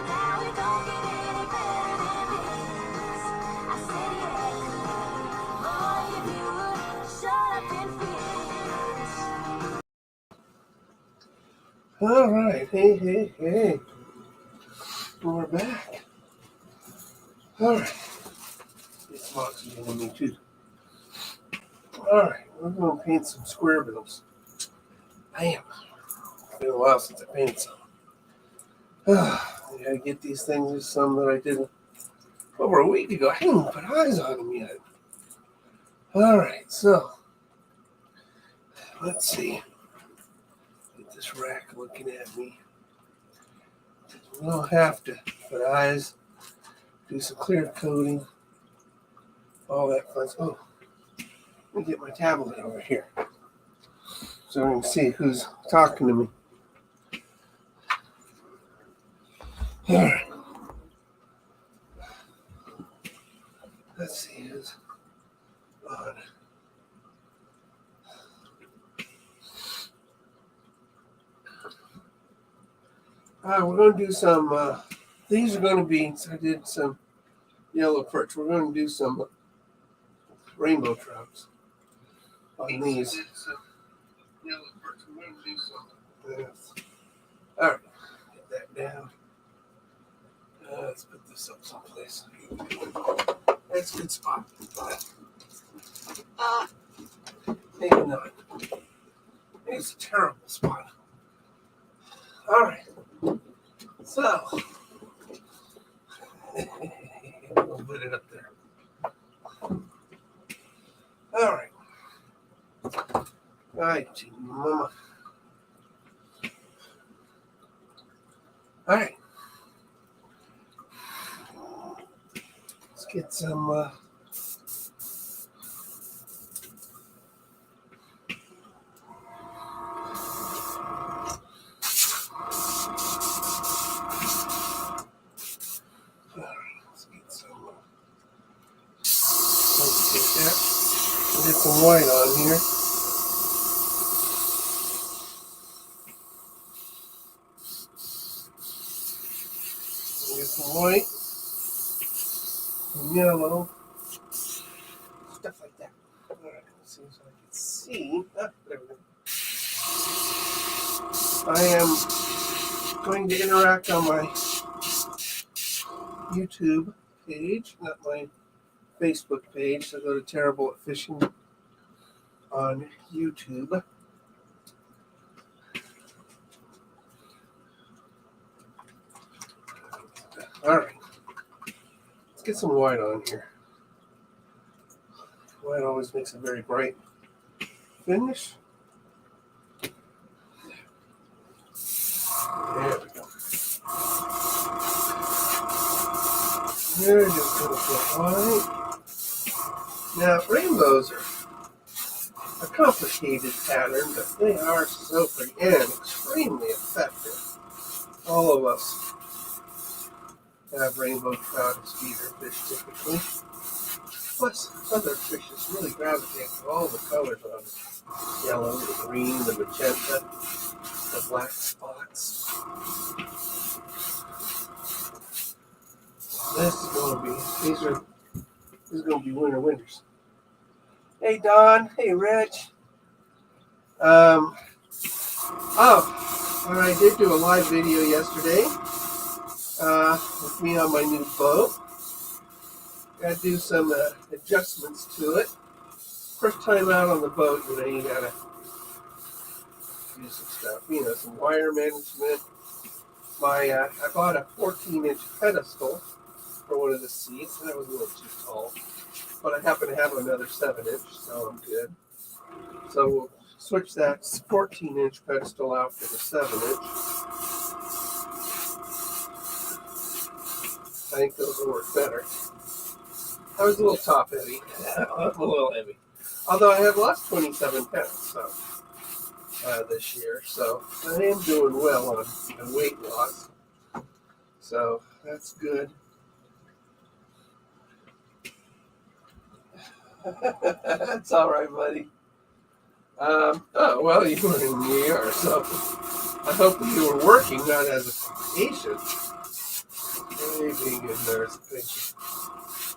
Now it don't get any better than this. I said yeah, boy, if you would shut up and finish. All right, hey. We're back. All right. Get some oxygen in me too. All right, we're going to paint some square bills. Bam. It's been a while since I painted some. I gotta get these things. There's some that I did over a week ago. I haven't even put eyes on them yet. All right, so let's see. Get this rack looking at me. We don't have to put eyes. Do some clear coating. All that fun stuff. Oh, let me get my tablet over here so I can see who's talking to me. All right. Let's see who's on. We're going to do some, these are going to be, I did some yellow perch. We're going to do some rainbow trouts on these. All right, get that down. Let's put this up someplace. That's a good spot. Maybe not. It's a terrible spot. All right. So, we'll put it up there. All right. All right, Mama. All right. Let's get some. Get some white on here. Get some white, some yellow, stuff like that. All right, let's see if I can see. There we go. I am going to interact on my YouTube page, not my Facebook page. So go to Terrible at Fishing on YouTube. All right, let's get some white on here. White always makes a very bright finish. There we go. There, just going to put white. Now, rainbows are a complicated pattern, but they are so pretty and extremely effective. All of us have rainbow trout as feeder fish typically. Plus, other fishes really gravitate to all the colors on it. Yellow, the green, the magenta, the black spots. This is going to be, this is going to be winters. Hey, Don. Hey, Rich. I did do a live video yesterday with me on my new boat. Got to do some adjustments to it. First time out on the boat, you got to do some stuff. Some wire management. I bought a 14-inch pedestal for one of the seats, and that was a little too tall. But I happen to have another 7-inch, so I'm good. So we'll switch that 14-inch pedestal out for the 7-inch. I think those will work better. I was a little top heavy, a little heavy. Although I have lost 27 pounds this year, so I am doing well on weight loss. So that's good. That's all right, buddy. Well, you were in New York, so I hope you were working, not as a patient. Being in there as a patient.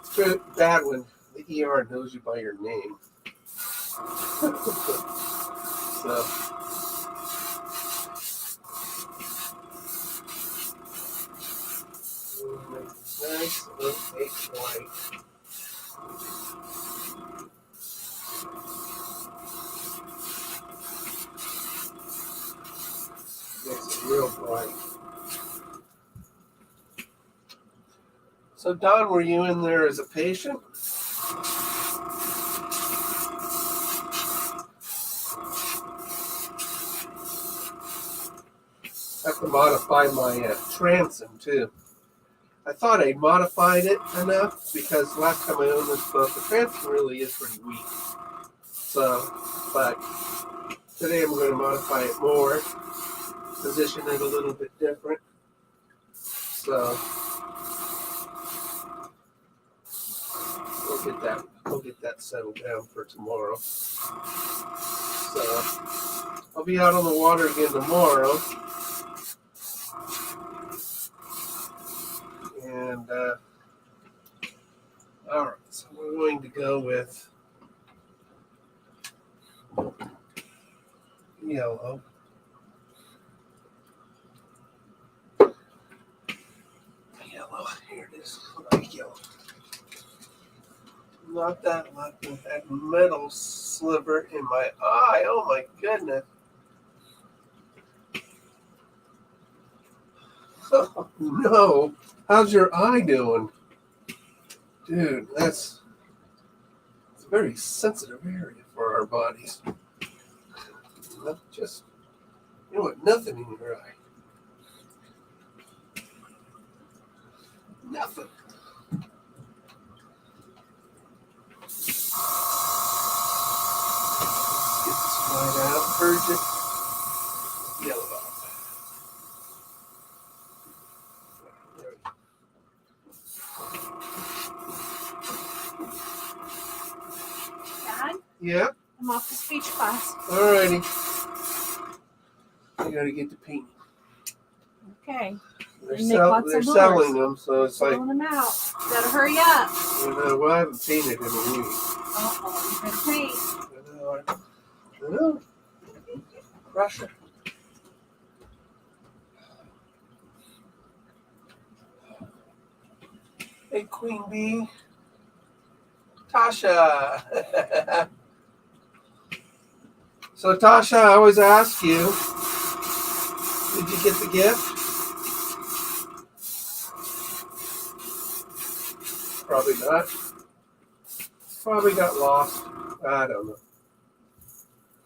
It's good, bad when the ER knows you by your name. So, we'll make this nice opaque white. Makes it real bright. So, Don, were you in there as a patient? I have to modify my transom too. I thought I modified it enough because last time I owned this boat, the transom really is pretty weak. So, but today I'm going to modify it more, position it a little bit different. So we'll get that settled down for tomorrow. So I'll be out on the water again tomorrow. And all right, so we're going to go with yellow. Yellow, here it is, like yellow. Not that lucky, that metal sliver in my eye, oh my goodness. Oh no, how's your eye doing? Dude, it's a very sensitive area for our bodies. Just, you know what, nothing in your eye. Nothing. Get this white out, purge it. Yellow off. There we go. Dad, Yeah, I'm off to speech class. alrighty. I gotta get to painting. Okay. They're, And make lots they're of selling lures. them, so it's like, Throwing them out. Gotta hurry up. well, I haven't painted in a week. Uh-oh, you gotta paint. I know. Russia. Hey, Queen Bee. Tasha. So, Tasha, I always ask you, did you get the gift? Probably not. Probably got lost. I don't know.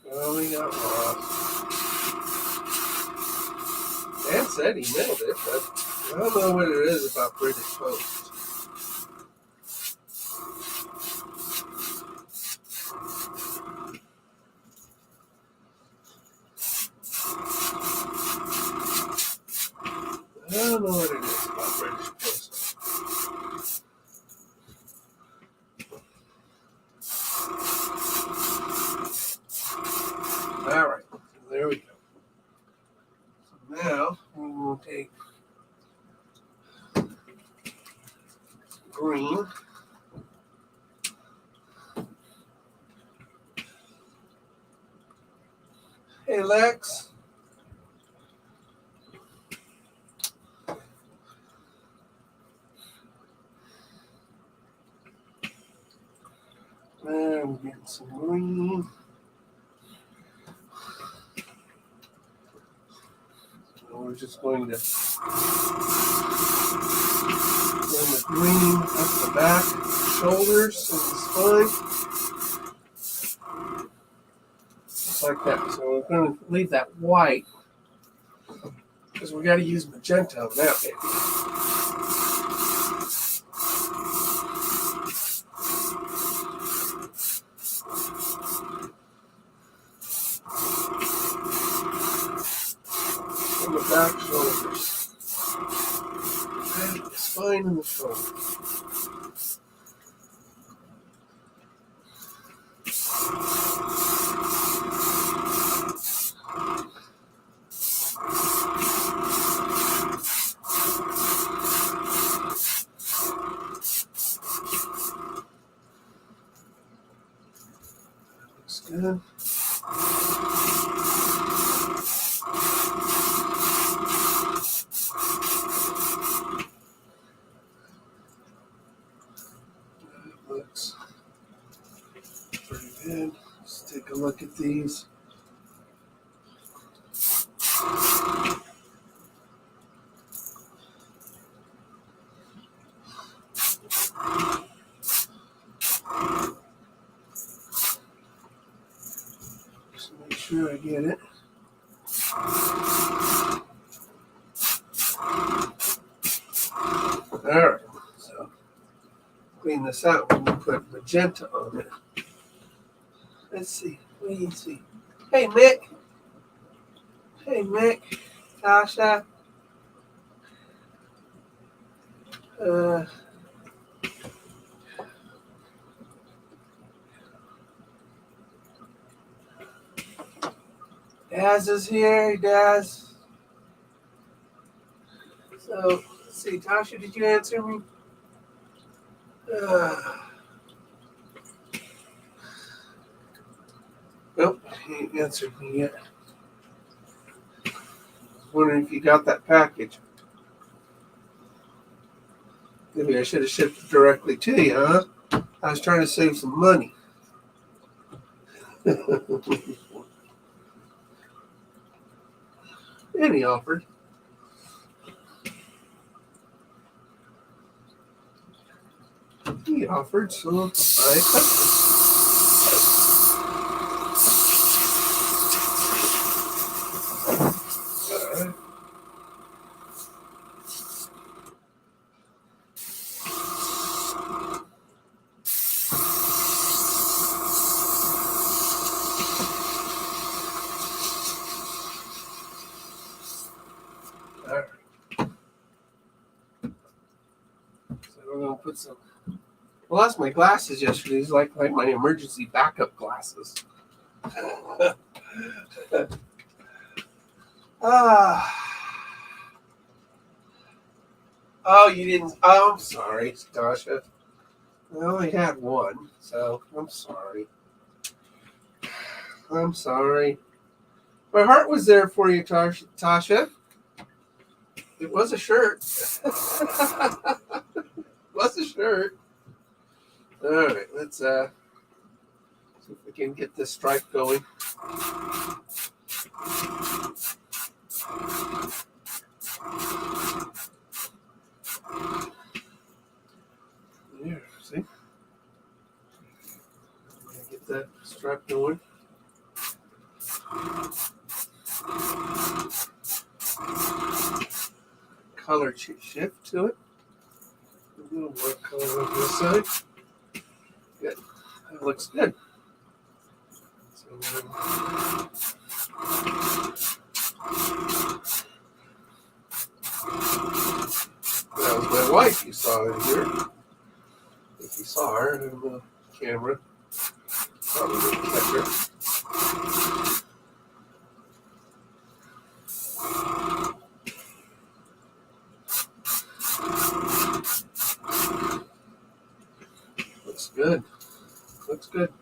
Probably got lost. Dan said he mailed it, but I don't know what it is about British Post. I don't know what it is about British Post. All right, there we go. So now we will take green. Hey, Lex. There, we're getting some green. So we're just going to run the green up the back, shoulders, and the spine. Just like that. So we're going to leave that white because we got to use magenta on that baby. On the back shoulders. And the spine and the shoulder. man. That looks pretty good. Let's take a look at these. Just make sure I get it. Alright, so clean this out when you put magenta on it. Let's see. What do you see? Hey, Mick. Hey, Mick. Tasha. Daz is here. Hey, Daz. So, let's see. Tasha, did you answer me? Nope, he ain't answered me yet. Wondering if you got that package. Maybe I should have shipped it directly to you, huh? I was trying to save some money. And he offered. He offered, so I accepted. Alright. Alright. So we're gonna put some. I lost my glasses yesterday. It's like my emergency backup glasses. Oh, you didn't. Oh, I'm sorry, Tasha. I only had one, so I'm sorry. I'm sorry. My heart was there for you, Tasha. It was a shirt. It was a shirt. All right, let's see if we can get this stripe going. There, see? Get that stripe going. Color shift to it. A little more color on this side. Good. That looks good. So that was my wife you saw in here. If you saw her in the camera, probably didn't catch her. Looks good. Looks good.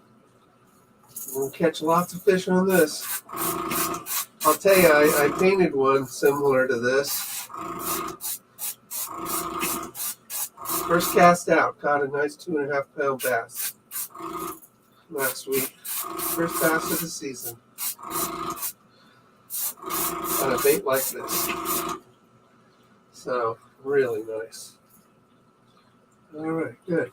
We'll catch lots of fish on this. I'll tell you, I painted one similar to this. First cast out, caught a nice 2.5 pound bass last week. First bass of the season. On a bait like this. So, really nice. All right, good.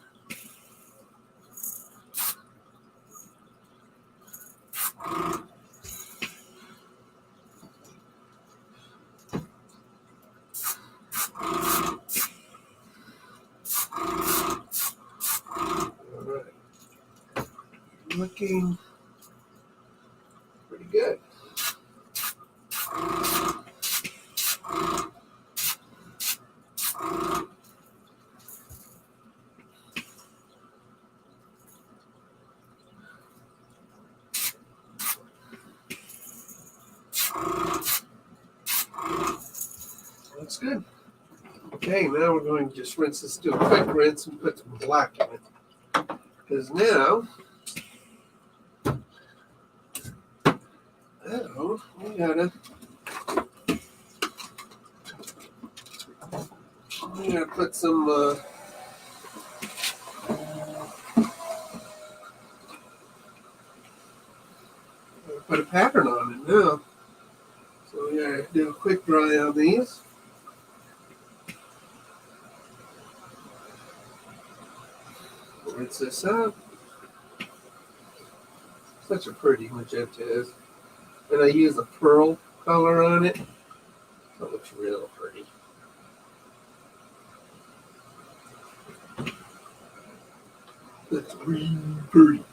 All right. Looking pretty good. Looks good. Okay, now we're going to just rinse this, do a quick rinse and put some black in it. Because now Oh, we gotta put some put a pattern on it now. So we gotta do a quick dry on these. Rinse this up. Such a pretty magenta is. And I use a pearl color on it. So it looks real pretty. That's really pretty.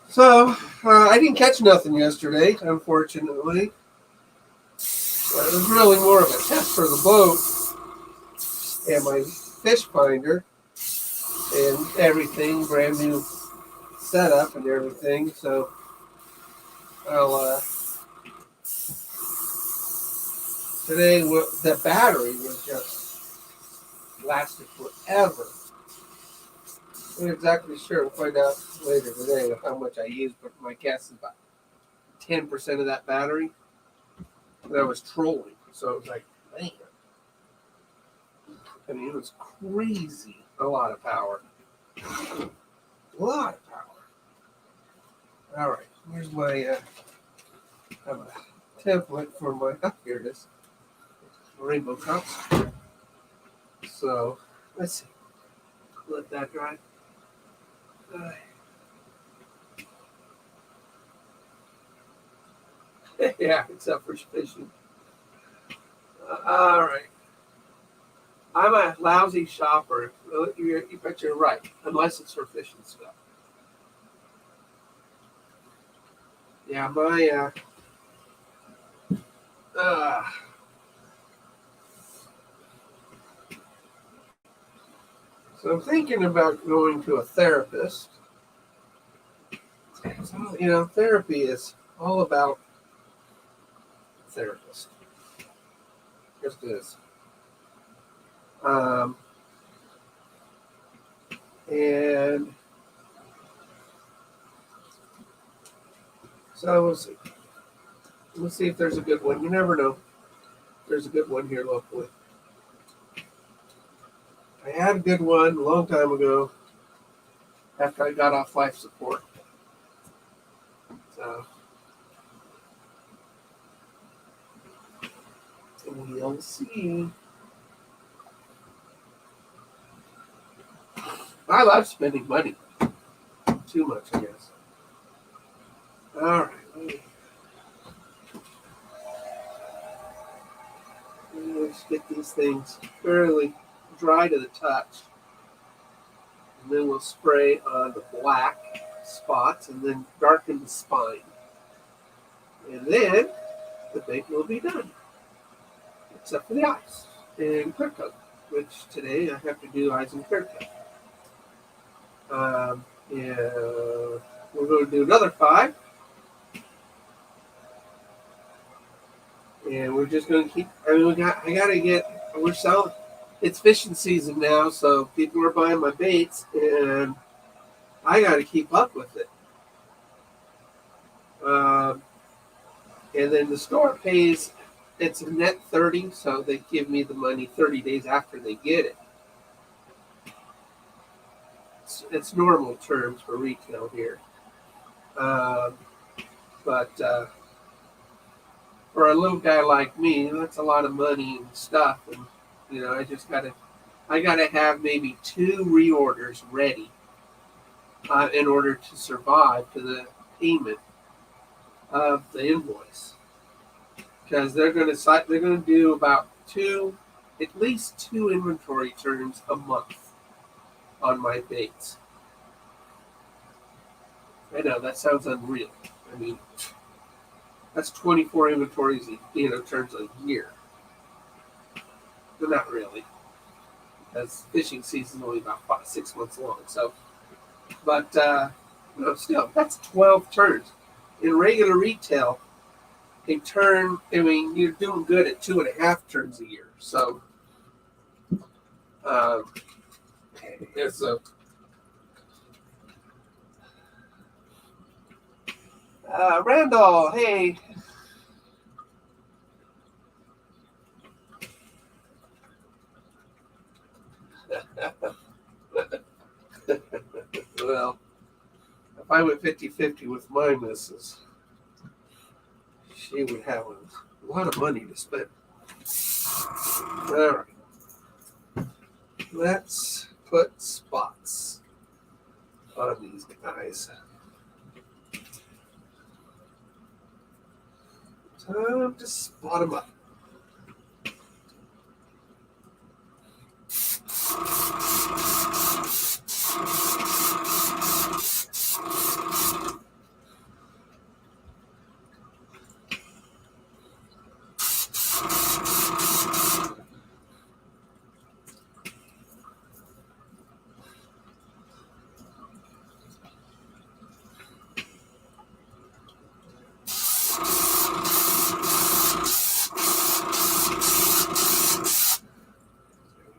So, I didn't catch nothing yesterday, unfortunately. But it was really more of a test for the boat and my fish finder and everything, brand new setup and everything. So, today the battery was just lasted forever. I'm not exactly sure. We'll find out later today how much I used, but my guess is about 10% of that battery. And I was trolling, so it was like, man. I mean, it was crazy. A lot of power. A lot of power. All right, here's my I have a template for my. Oh, here it is. Rainbow cups. So let's see. Let that dry. Yeah, except for fishing. All right. I'm a lousy shopper. You bet you're right, unless it's for fishing stuff. Yeah, my so I'm thinking about going to a therapist. So, therapy is all about therapist. Just is. And so we'll see. We'll see if there's a good one. You never know. There's a good one here locally. I had a good one a long time ago after I got off life support. So we'll see. I love spending money. Too much, I guess. All right. Let's get these things fairly dry to the touch. And then we'll spray on the black spots and then darken the spine. And then the bait will be done. Except for the eyes and clear coat, which today I have to do eyes and clear coat. Yeah, we're going to do another 5. And we're just going to keep, we're selling, it's fishing season now, so people are buying my baits, and I got to keep up with it. And then the store pays, it's a net 30, so they give me the money 30 days after they get it. It's normal terms for retail here. But for a little guy like me, that's a lot of money and stuff. And, I gotta have maybe 2 reorders ready in order to survive to the payment of the invoice. Because they're gonna do about at least 2 inventory turns a month on my baits. I know that sounds unreal. I mean, that's 24 inventories, turns a year. But not really, because fishing season is only about 6 months long. So, but still, that's 12 turns. In regular retail, a turn. I mean, you're doing good at 2.5 turns a year. So, it's a. Randall, hey. Well, if I went 50-50 with my missus, she would have a lot of money to spend. All right. Let's put spots on these guys. Time to spot them up.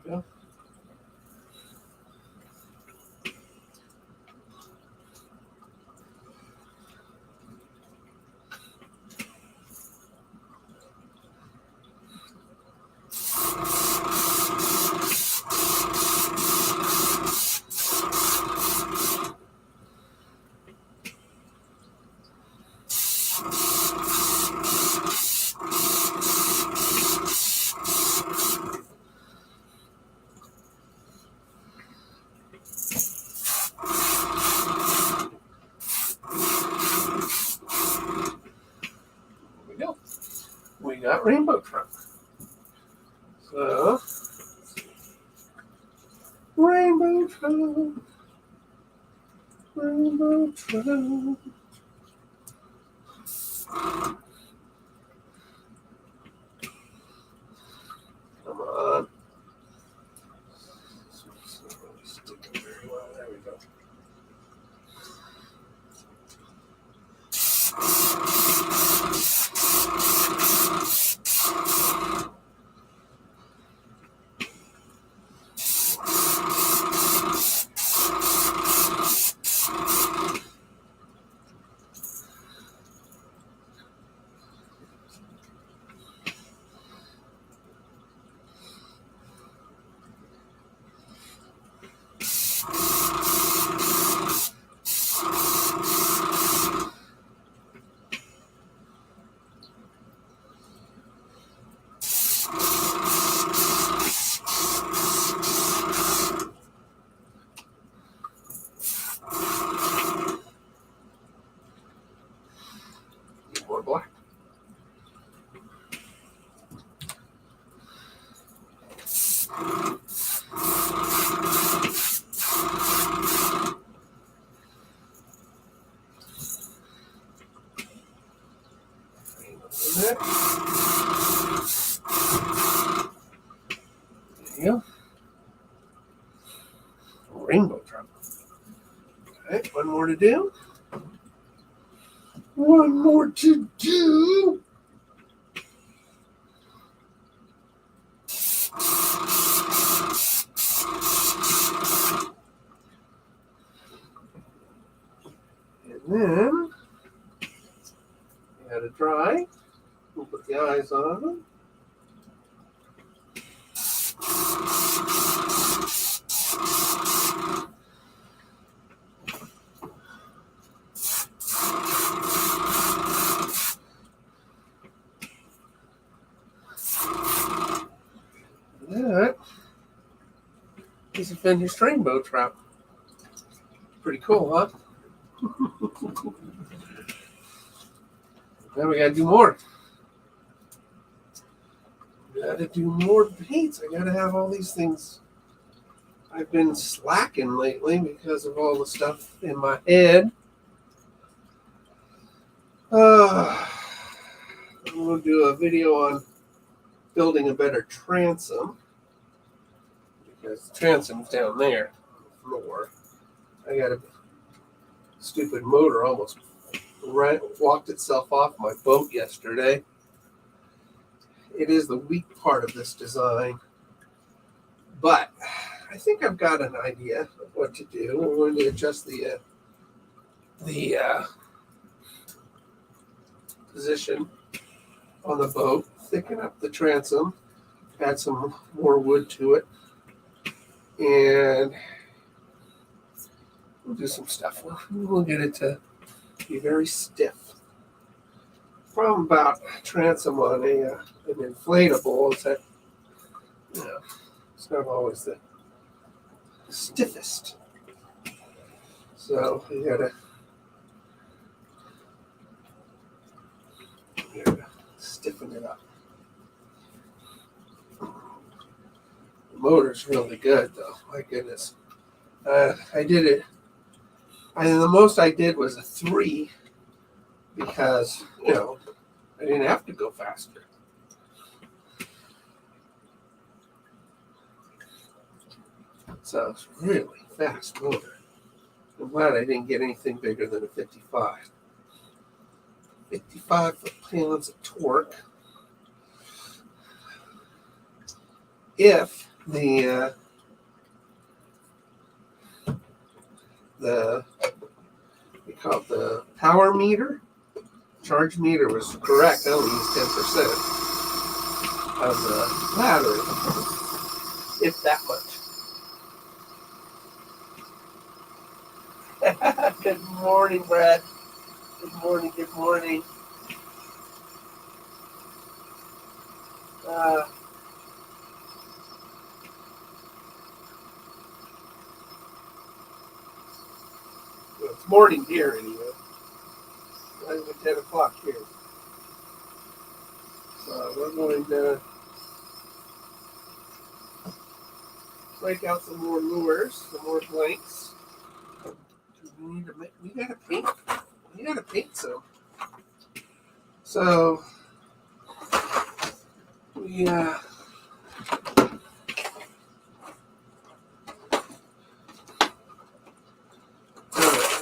There we go. We got rainbow trout. So, rainbow trout, rainbow trout. Come on. It's not really sticking very well. There we go. Need more black. There you go. Rainbow trout. Okay, one more to do. One more to do. And then we had to dry. We'll put the eyes on them. That is a finished rainbow trout. Pretty cool, huh? Now we gotta do more. Gotta do more baits. I gotta have all these things. I've been slacking lately because of all the stuff in my head. I'm gonna do a video on building a better transom because the transom's down there on the floor. I got a stupid motor almost walked itself off my boat yesterday. It is the weak part of this design, but I think I've got an idea of what to do. We're going to adjust the position on the boat, thicken up the transom, add some more wood to it, and we'll do some stuff. We'll get it to be very stiff. Problem about transom on an inflatable is that it's not always the stiffest. So you gotta stiffen it up. The motor's really good though. My goodness. I did it. The most I did was a 3 because I didn't have to go faster. So it's really fast motor. I'm glad I didn't get anything bigger than a 55. 55 foot-pounds of torque. If the we call it the power meter, charge meter was correct. I only used 10% of the battery, if that much. Good morning, Brad. Good morning, good morning. Well, it's morning here anyway. Not even 10 o'clock here. So we're going to break out some more lures, some more blanks. We gotta paint. We gotta paint some. So we I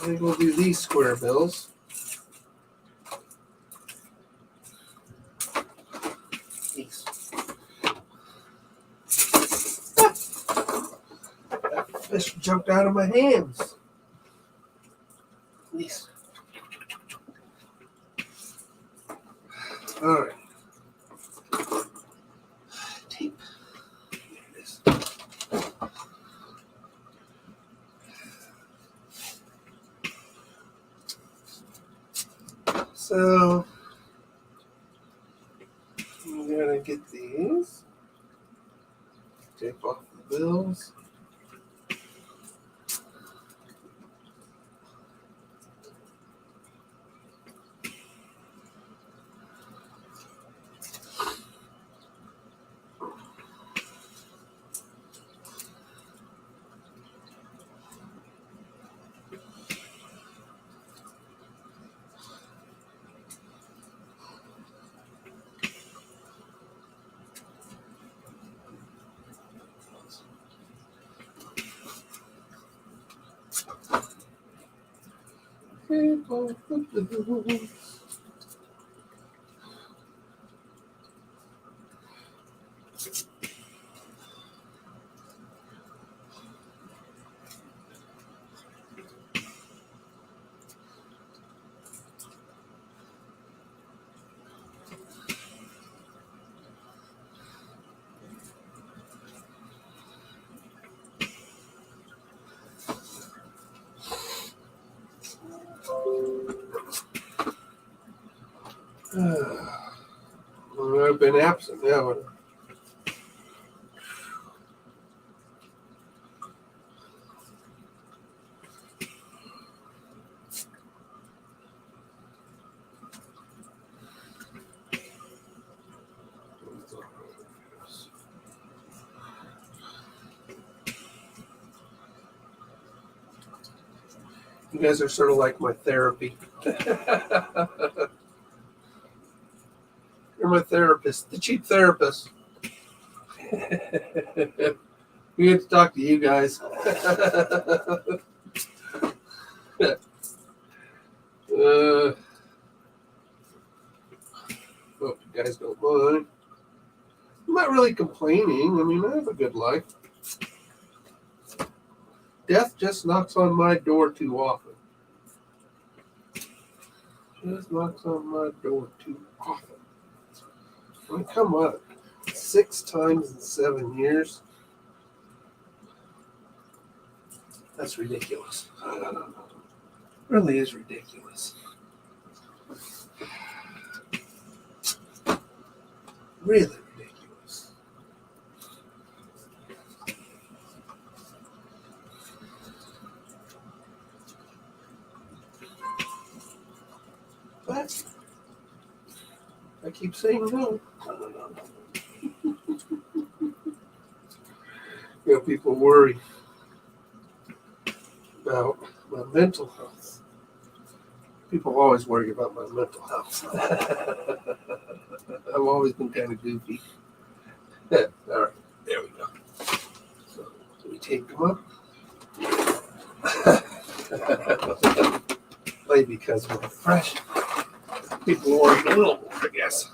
think we'll do these square bills. These. That fish jumped out of my hands. These. All right. Tape. There it is. So I'm gonna get these. Take off the bills. Take off the bills. Well, I've been absent now. You guys are sort of like my therapy. You're my therapist, the cheap therapist. We get to talk to you guys. Hope you guys don't mind. I'm not really complaining. I mean, I have a good life. Death just knocks on my door too often. Just knocks on my door too often. I come up 6 times in 7 years. That's ridiculous. Really is ridiculous. Really ridiculous. But I keep saying no. You know, people worry about my mental health. People always worry about my mental health. I've always been kind of goofy. Yeah, all right, there we go. So we take them up. Play because we're fresh. People worry a little more, I guess.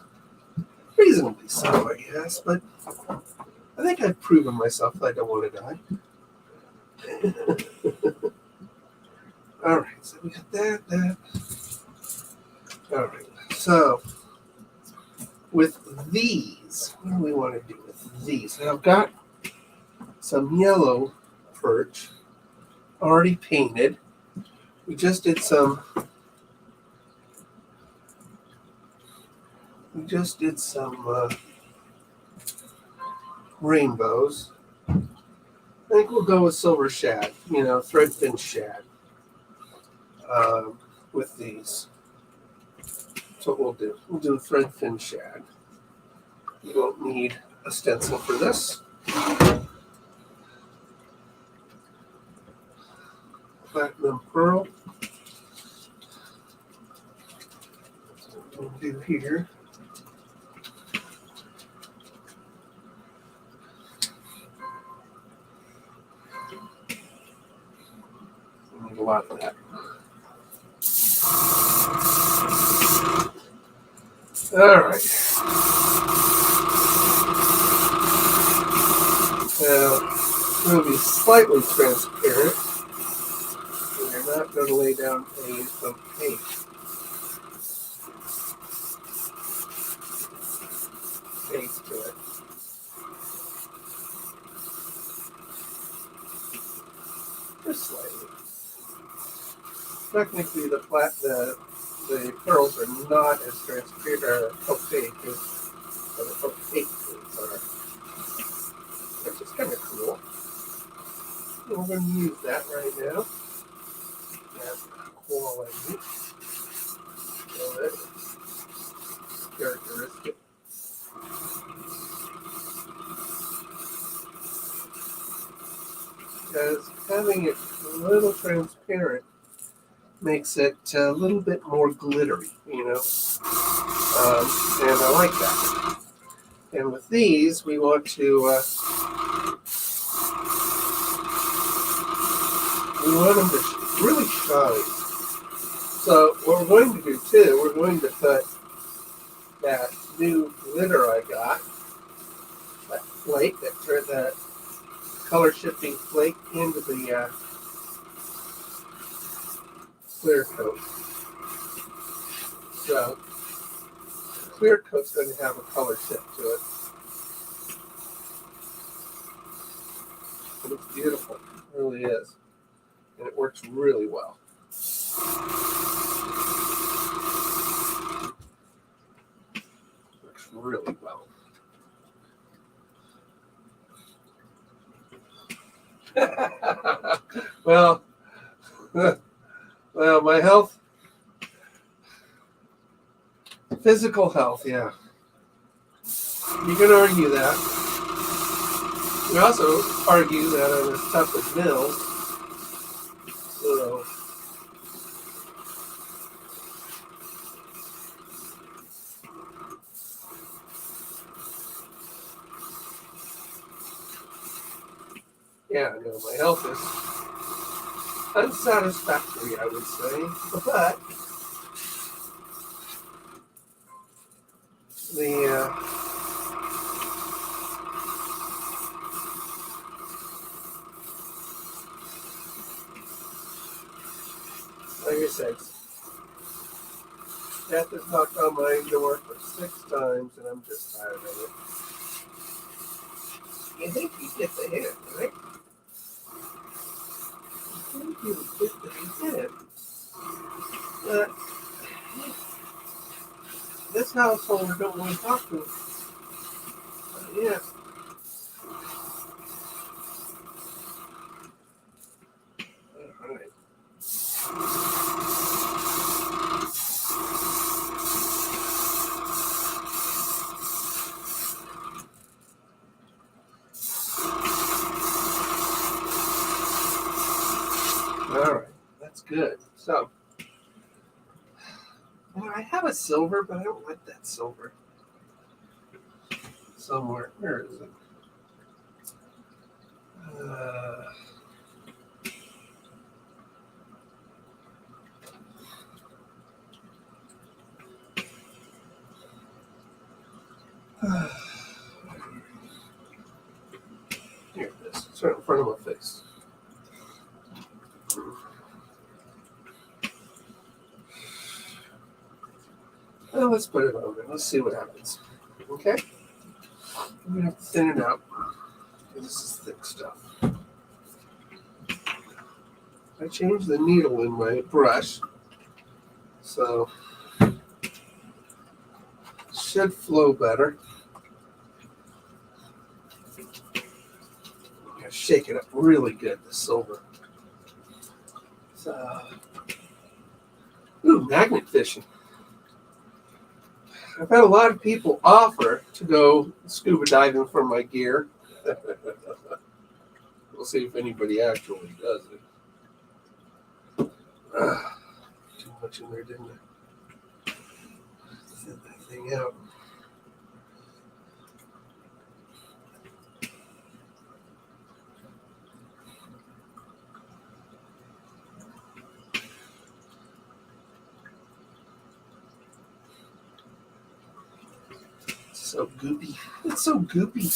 Reasonably so, I guess, but I think I've proven myself that I don't want to die. All right, so we got that. All right, so with these, what do we want to do with these? Now I've got some yellow perch already painted. We just did some rainbows. I think we'll go with silver shad, thread fin shad with these. That's what we'll do. We'll do thread fin shad. You won't need a stencil for this. Platinum pearl. That's what we'll do here. We need a lot of that. All right. Now, it's going to be slightly transparent. We're not going to lay down a opaque. Base to it. Just slightly. Technically, the pearls are not as transparent or opaque as the opaque ones are, which is kind of cool. And we're going to use that right now as quality. So that's characteristic. Because having it a little transparent makes it a little bit more glittery, and I like that. And with these, we want to them to really shine. So what we're going to do too, we're going to put that new glitter I got, that flake, that color shifting flake into the clear coat. So clear coat's going to have a color shift to it. And it's beautiful. It really is. And it works really well. Works really well. Well, my health, physical health, yeah. You can argue that. You can also argue that I'm as tough as nails. So, yeah, no, my health is unsatisfactory, I would say. But like I said, cat that knocked on my door for 6 times, and I'm just tired of it. You think you get the hint, right? You think you get the hint. This household I don't want to talk to. Yeah. All right. All right. That's good. So, well, I have a silver, but I don't like that silver. Somewhere. Where is it? Here it is. It's right in front of my face. Well, let's put it on there. Let's see what happens. Okay? I'm going to have to thin it out. This is thick stuff. I changed the needle in my brush, so it should flow better. I'm going to shake it up really good, the silver. So, ooh, magnet fishing. I've had a lot of people offer to go scuba diving for my gear. We'll see if anybody actually does it. Too much in there, didn't I? Thin that thing out. So goopy. It's so goopy.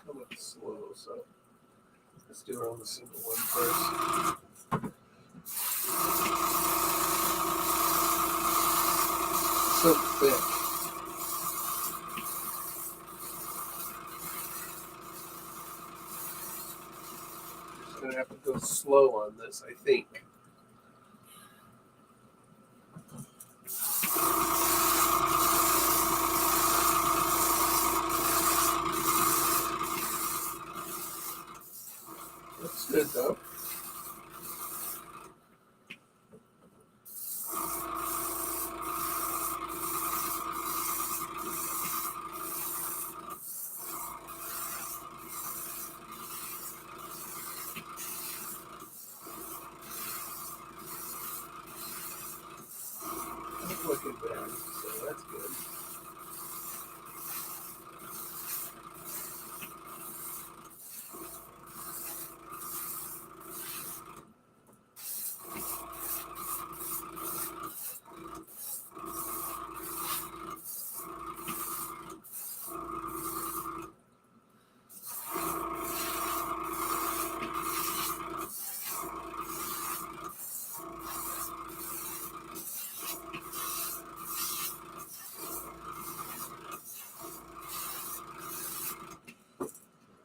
Come up slow, so let's do it on the single one first. So thick. Just gonna have to go slow on this, I think. Looks good though. That's looking bad, so that's good.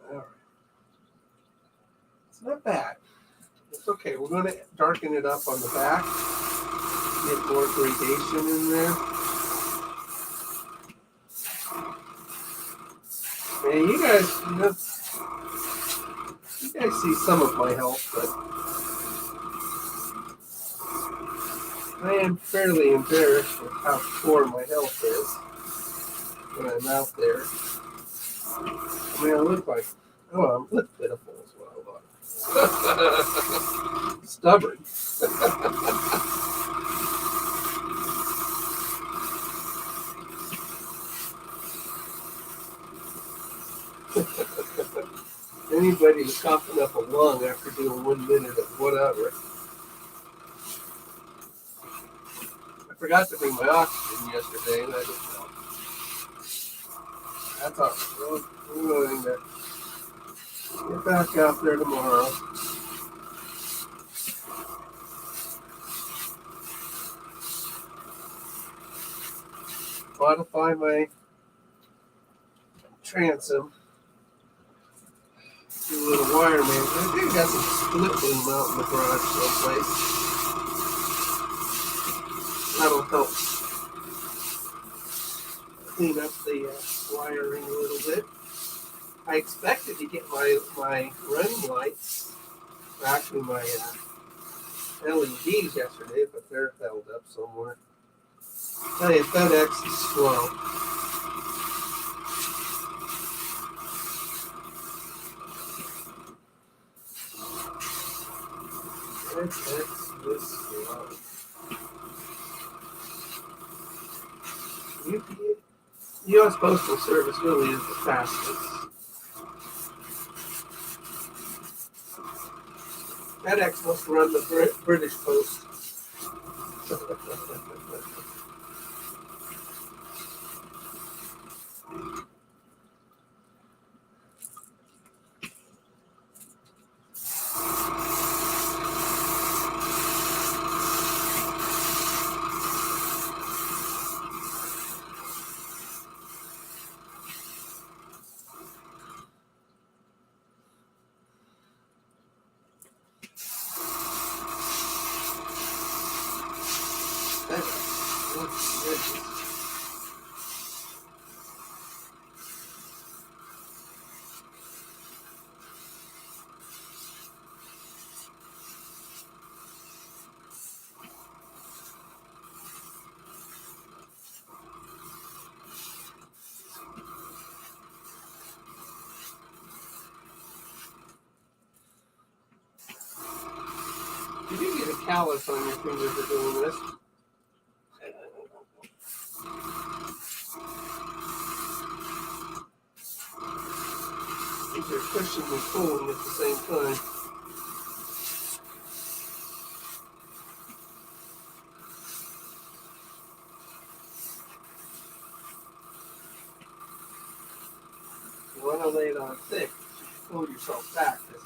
All right. It's not bad. It's okay. We're going to darken it up on the back. Get more gradation in there. Man, you guys see some of my health, but I am fairly embarrassed with how poor my health is when I'm out there. I mean, I look pitiful as well. Stubborn. anybody who's coughing up a lung after doing 1 minute of whatever. I forgot to bring my oxygen yesterday, and I didn't know. That's all right. We're going to get back out there tomorrow. Modify my transom. Do a little wire management. I think I got some split boom out in the garage someplace. That'll help clean up the wiring a little bit. I expected to get my running lights, or actually my LEDs yesterday, but they're held up somewhere. Tell you, FedEx is slow. FedEx is slow. U.S. Postal Service really is the fastest. FedEx must run the British Post. Did you get a callus on your fingers for doing this? These are pushing and pulling at the same time. You want to lay it on thick, pull yourself back, because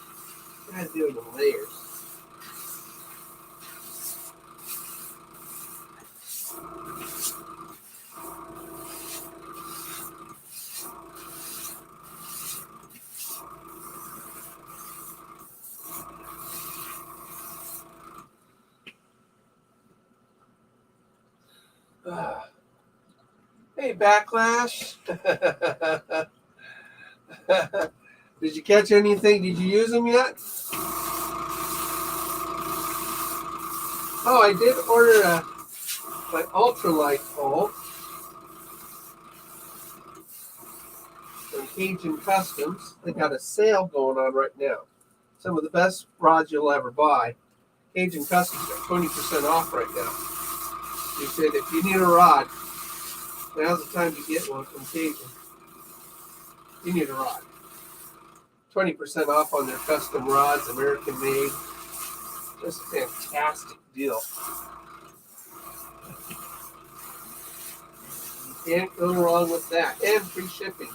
you got to do it in layers. Hey, Backlash. Did you catch anything? Did you use them yet? Oh, I did order my ultralight bulb from Cajun Customs. They got a sale going on right now. Some of the best rods you'll ever buy. Cajun Customs got 20% off right now. He said if you need a rod, now's the time to get one from Cajun. You need a rod. 20% off on their custom rods, American made. Just a fantastic deal. You can't go wrong with that. And free shipping.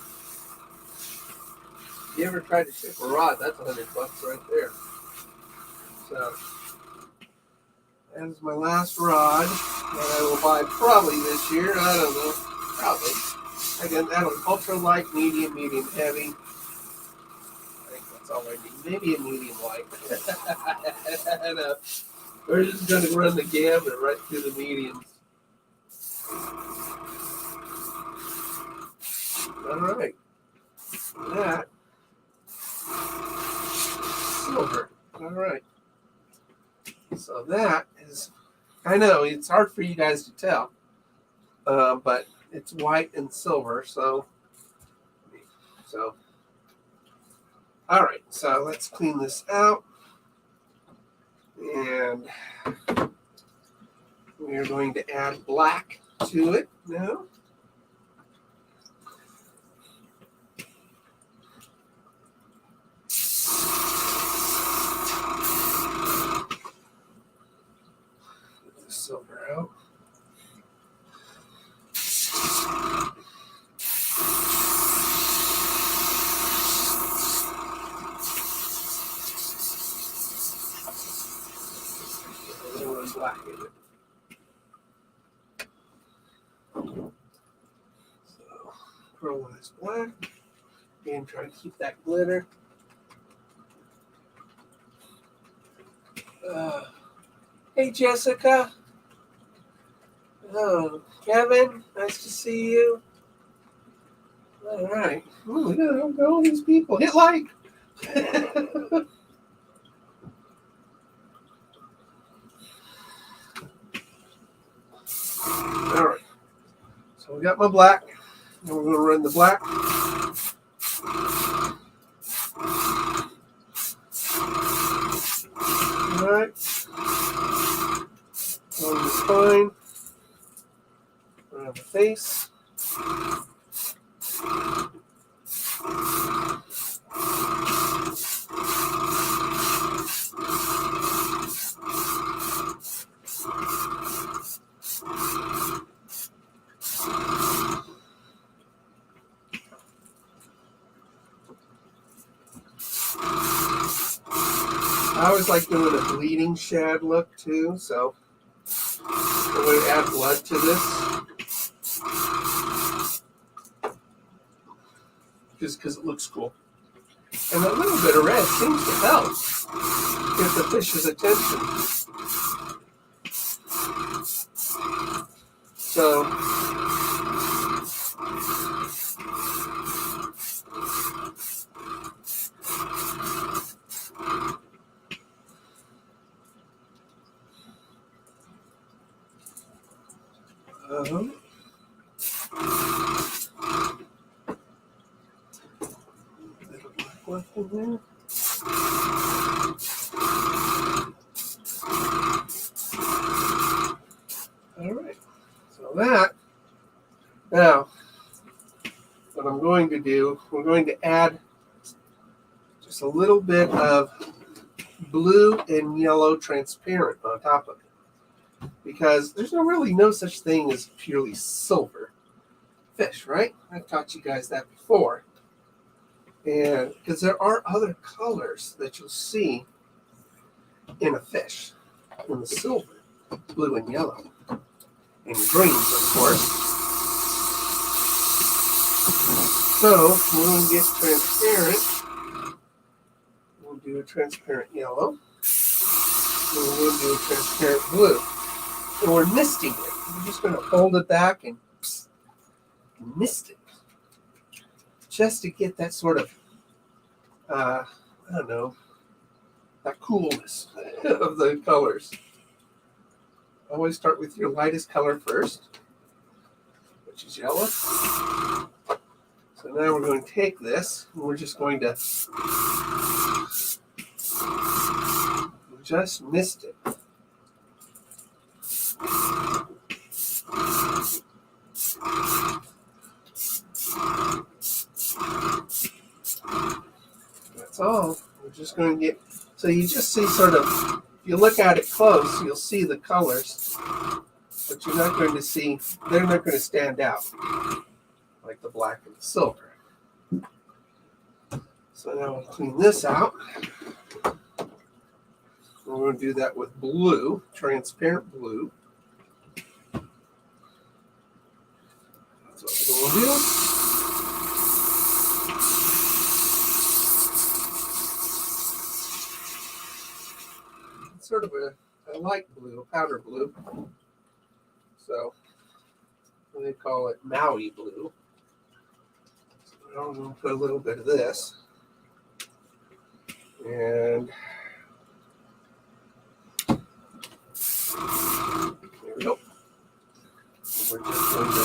If you ever tried to ship a rod, that's $100 right there. So that is my last rod that I will buy probably this year. I don't know. Probably. Again, that was ultra light, medium, medium heavy. I think that's all I need. Maybe a medium light. And, we're just going to run the gamut right through the mediums. All right. That. Silver. All right. So that is, I know it's hard for you guys to tell, but it's white and silver. So, all right. So let's clean this out. And we are going to add black to it now. black in it. So, pearlized black. Again, trying to keep that glitter. Hey, Jessica. Oh, Kevin, nice to see you. All right. Ooh, look at all these people. Hit like. All right. So we got my black. And we're going to run the black. All right. On the spine. Around the face. I always like doing a bleeding shad look too, so I'm going to add blood to this just because it looks cool. And a little bit of red seems to help get the fish's attention. So, little black left in there. All right, so that, now, what I'm going to do, we're going to add just a little bit of blue and yellow transparent on top of it. Because there's really no such thing as purely silver fish, right? I've taught you guys that before. And because there are other colors that you'll see in a fish, in the silver, blue and yellow, and greens, of course. So we're going to get transparent. We'll do a transparent yellow. And we're going to do a transparent blue. And we're misting it. We're just going to hold it back and mist it. Just to get that sort of, I don't know, that coolness of the colors. Always start with your lightest color first, which is yellow. So now we're going to take this and we're just going to just mist it. That's all. We're just going to get, so you just see sort of, if you look at it close, you'll see the colors, but you're not going to see, they're not going to stand out like the black and the silver. So now we'll clean this out. We're going to do that with blue, transparent blue. That's what we're going to do. It's sort of a light blue, a powder blue. So they call it Maui blue. So I'm going to put a little bit of this. And there we go. We're just going to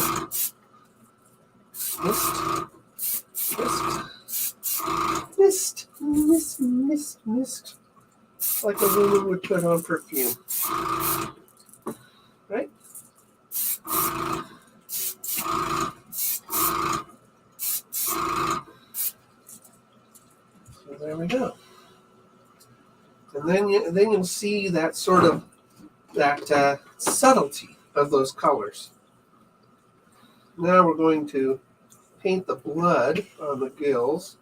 mist. Like a woman would put on perfume. Right? So there we go. And then you'll see that sort of that subtlety of those colors. Now we're going to paint the blood on the gills.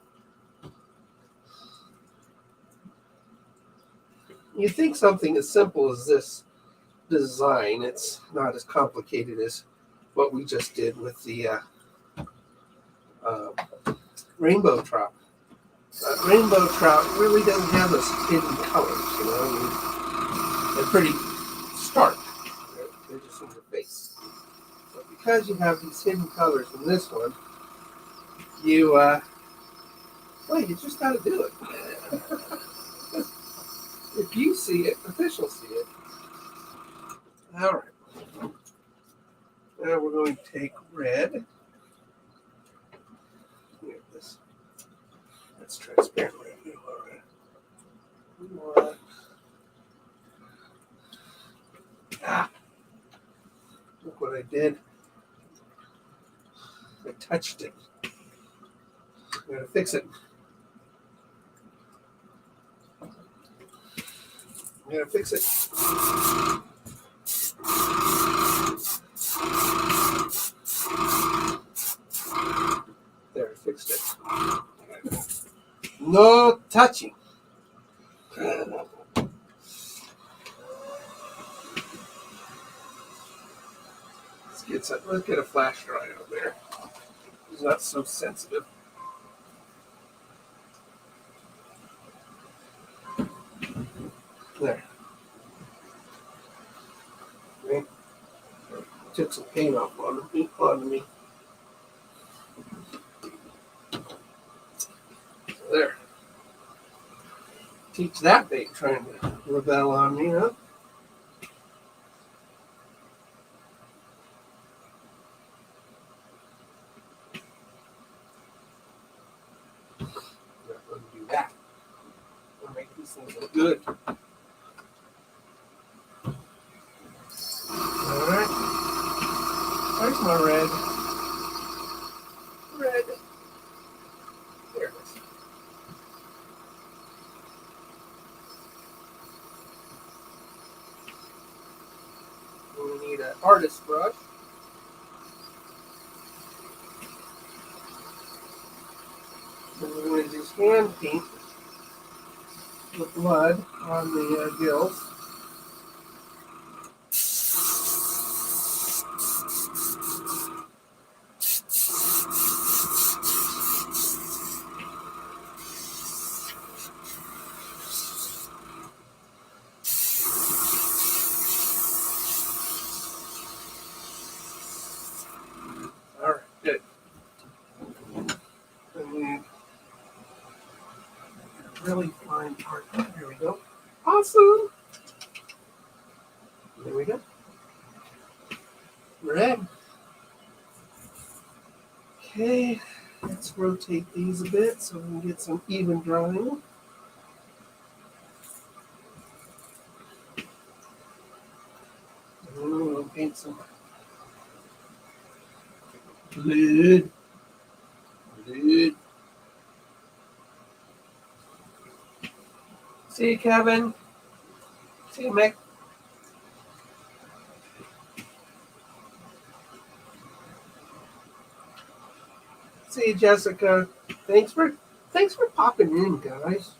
You think something as simple as this design. It's not as complicated as what we just did with the uh, rainbow trout. Rainbow trout really doesn't have those hidden colors, you know. I mean, they're pretty stark. They're just in your face. But because you have these hidden colors in this one, you well, you just got to do it. If you see it, the fish will see it. All right. Now we're going to take red. Here, this. That's transparent red. All right. Ah, look what I did. I touched it. I'm going to fix it. I'm going to fix it. There, I fixed it. No touching. Let's get a flash dry out there. It's not so sensitive. There. Okay. Took some paint off on me. There. Teach that bait trying to rebel on me, huh? Not going to do that. I'll make these things look good. Alright. There's my red. Red. There it is. We need an artist brush. And we're going to just hand paint the blood on the gills. Alright, good. And we really fine part. Here we go. Awesome. There we go. Red. Okay, let's rotate these a bit so we can get some even drying. And then we'll paint some blood. Blood. See you, Kevin. See you, Mick. See you, Jessica. Thanks for popping in, guys.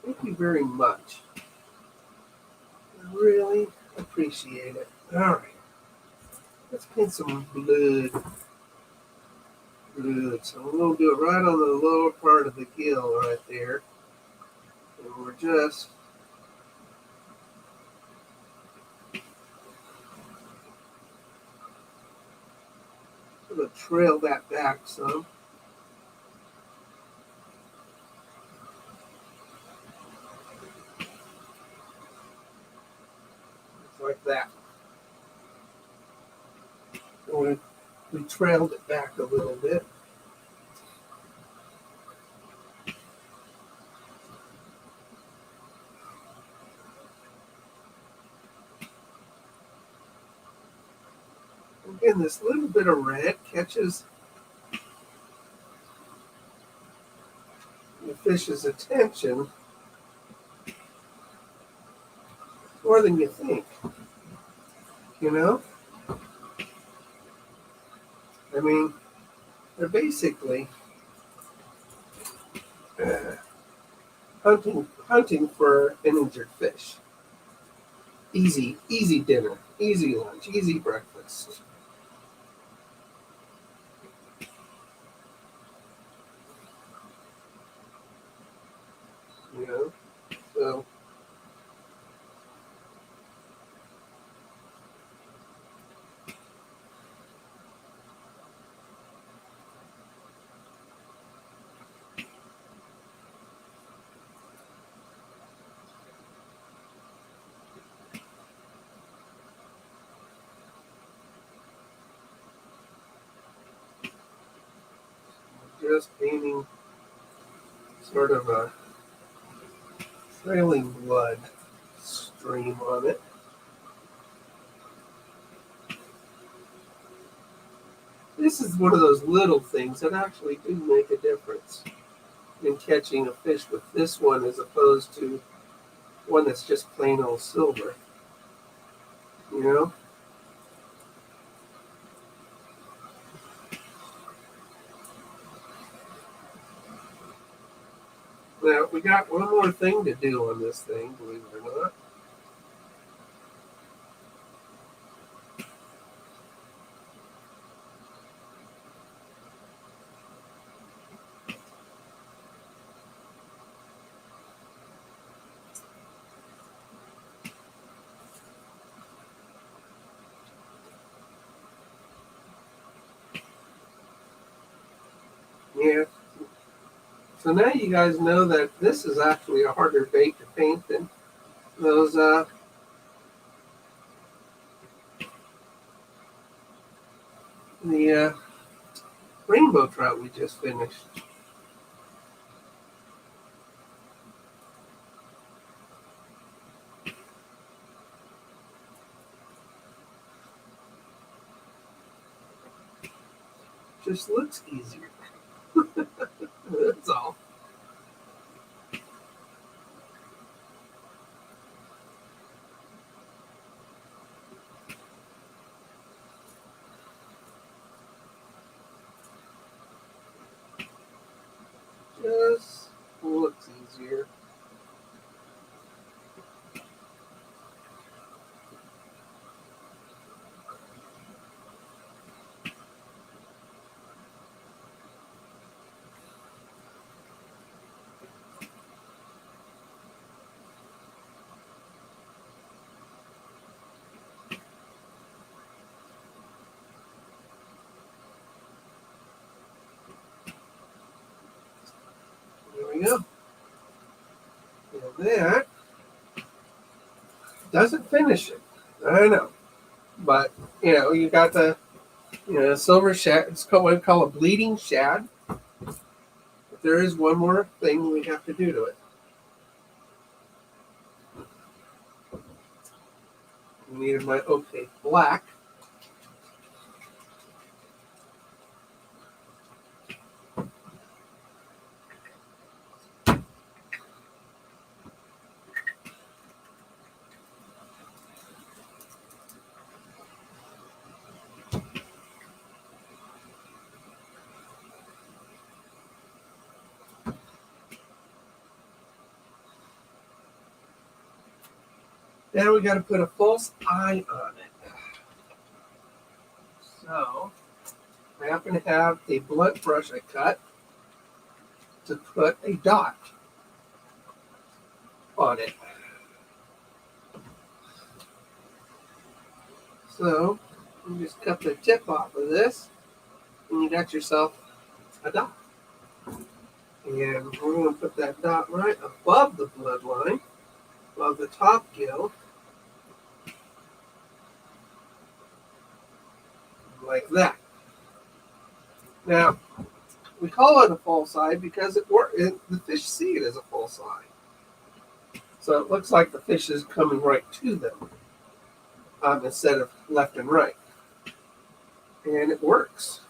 Thank you very much. I really appreciate it. All right. Let's paint some blood. Blood. So we're going to do it right on the lower part of the gill right there. And we're just going to trail that back some. Just like that. And we trailed it back a little bit. Again, this little bit of red catches the fish's attention more than you think. You know? I mean, they're basically hunting for an injured fish. Easy dinner, easy lunch, easy breakfast. You know, so just painting sort of a trailing blood stream on it. This is one of those little things that actually do make a difference in catching a fish with this one as opposed to one that's just plain old silver. You know? Now, we got one more thing to do on this thing, believe it or not. Yeah. So now you guys know that this is actually a harder bait to paint than those the rainbow trout we just finished. Just looks easier. That's all. Just looks easier. There we go. And that doesn't finish it. I know. But, you got the silver shad. It's called what we call a bleeding shad. But there is one more thing we have to do to it. I needed my opaque black. Now we got to put a false eye on it. So I happen to have a blunt brush I cut to put a dot on it. So you just cut the tip off of this and you got yourself a dot. And we're going to put that dot right above the bloodline, above the top gill, like that. Now, we call it a false eye because the fish see it as a false eye. So it looks like the fish is coming right to them instead of left and right. And it works.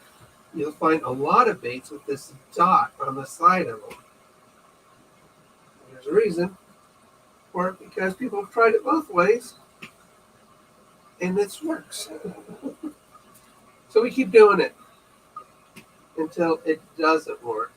You'll find a lot of baits with this dot on the side of them. There's a reason for it, because people have tried it both ways and it works. So we keep doing it until it doesn't work.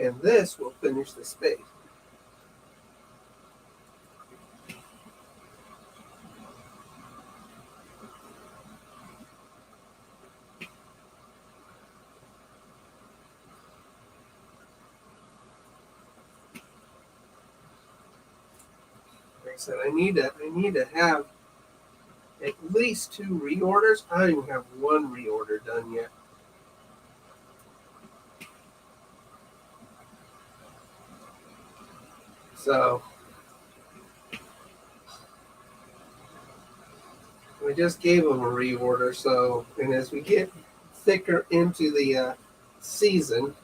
And this will finish this bait. Like I said, I need to have at least 2 reorders. I don't even have 1 reorder done yet. So we just gave them a reorder. So, and as we get thicker into the season,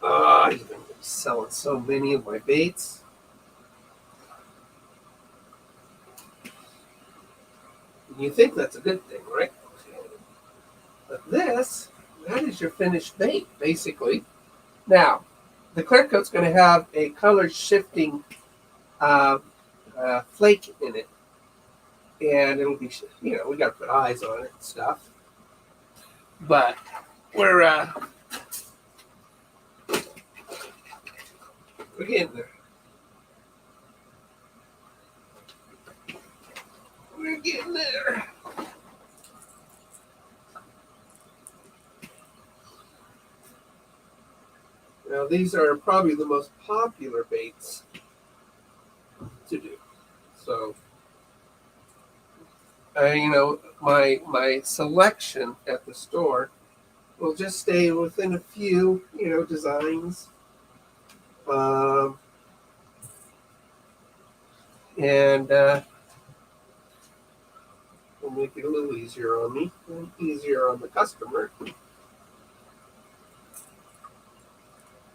I've been selling so many of my baits. You think that's a good thing, right? But that is your finished bait, basically. Now, the clear coat's going to have a color shifting flake in it. And it'll be, we got to put eyes on it and stuff. But we're getting there. We're getting there. Now, these are probably the most popular baits to do. So, my selection at the store will just stay within a few, designs. And will make it a little easier on me, and easier on the customer.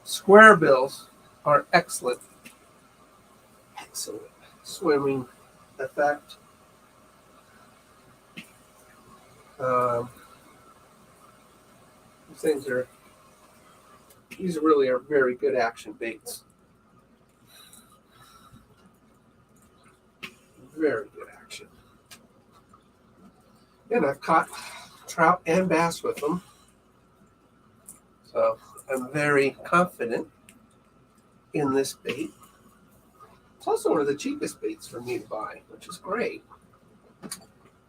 Square bills are excellent swimming effect. These really are very good action baits. Very good action. And I've caught trout and bass with them. So I'm very confident in this bait. It's also one of the cheapest baits for me to buy, which is great.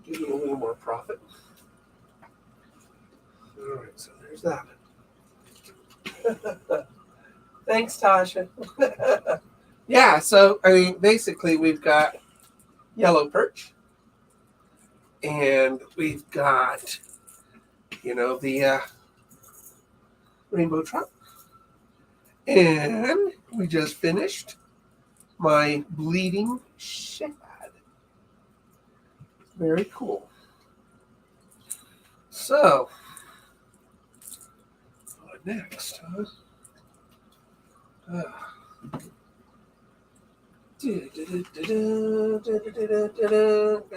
Give me a little more profit. All right, so there's that. Thanks, Tasha. Yeah, so basically we've got yellow perch, and we've got, the rainbow trout, and we just finished my bleeding shad. Very cool. So, what next, huh? They're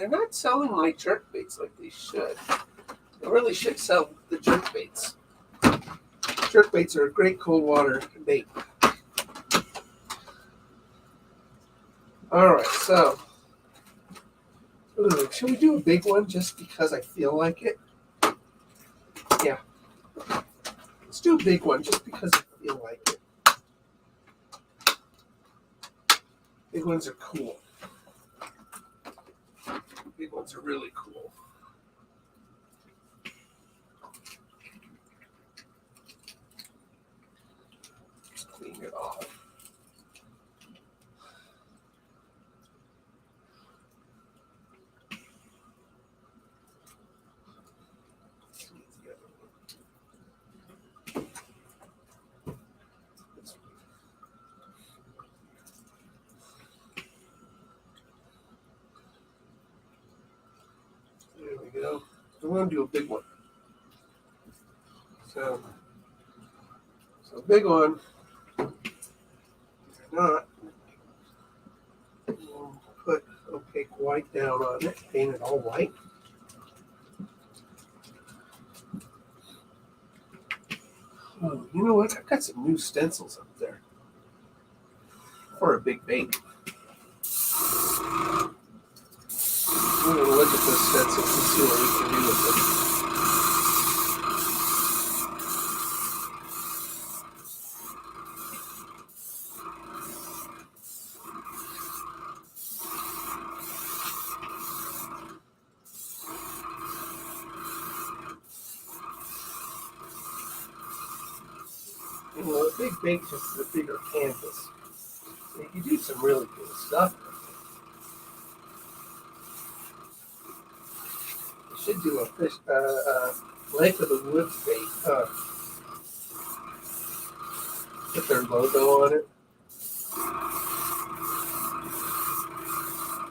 not selling my jerk baits like they should. They really should sell the jerk baits. Jerk baits are a great cold water bait. All right, so should we do a big one just because I feel like it? Yeah. Let's do a big one just because I feel like it. Big ones are cool. Big ones are really cool. Just clean it off. There we go. I want to do a big one. So big one. Not. We'll put opaque white down on it. Paint it all white. Oh, you know what? I've got some new stencils up there for a big bait. We're going to look at those stencils and see what we can do with them. a big bait just is a bigger canvas. You can do some really cool stuff. You should do a fish, Lake of the Woods bait. Put their logo on it.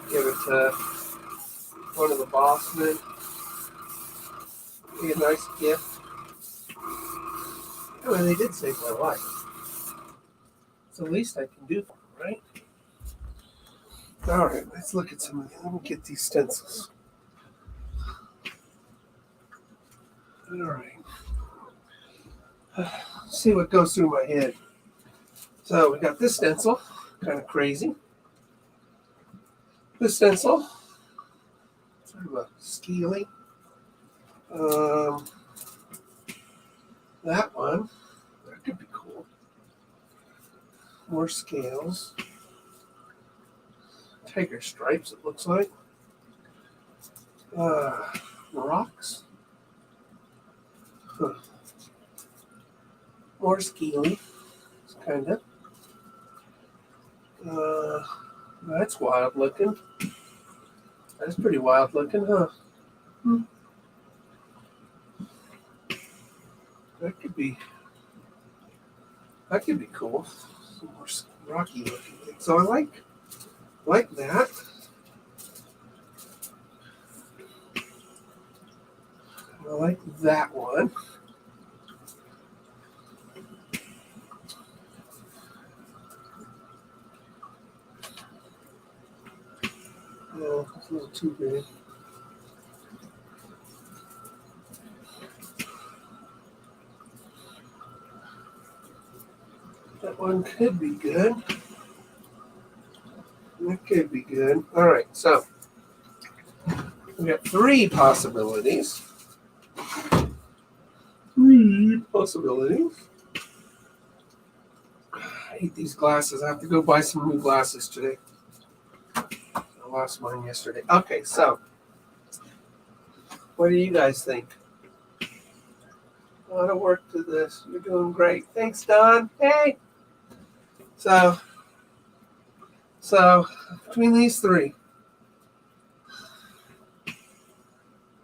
Give it to one of the bossmen. Be a nice gift. I mean, they did save my life. It's the least I can do for them, right? All right, let's look at some of these. Let me get these stencils. All right. See what goes through my head. So we got this stencil, kind of crazy. This stencil, sort of a scaly. That one, that could be cool. More scales. Tiger stripes, it looks like. Rocks. Huh. More scaly, kind of. That's wild looking. That's pretty wild looking, huh? That could be cool. Some more rocky looking things. So I like that. I like that one. No, it's a little too big. That one could be good. That could be good. All right, so we got three possibilities. I hate these glasses. I have to go buy some new glasses today. I lost mine yesterday. Okay, so what do you guys think? A lot of work to this. You're doing great. Thanks, Don. Hey. So between these three,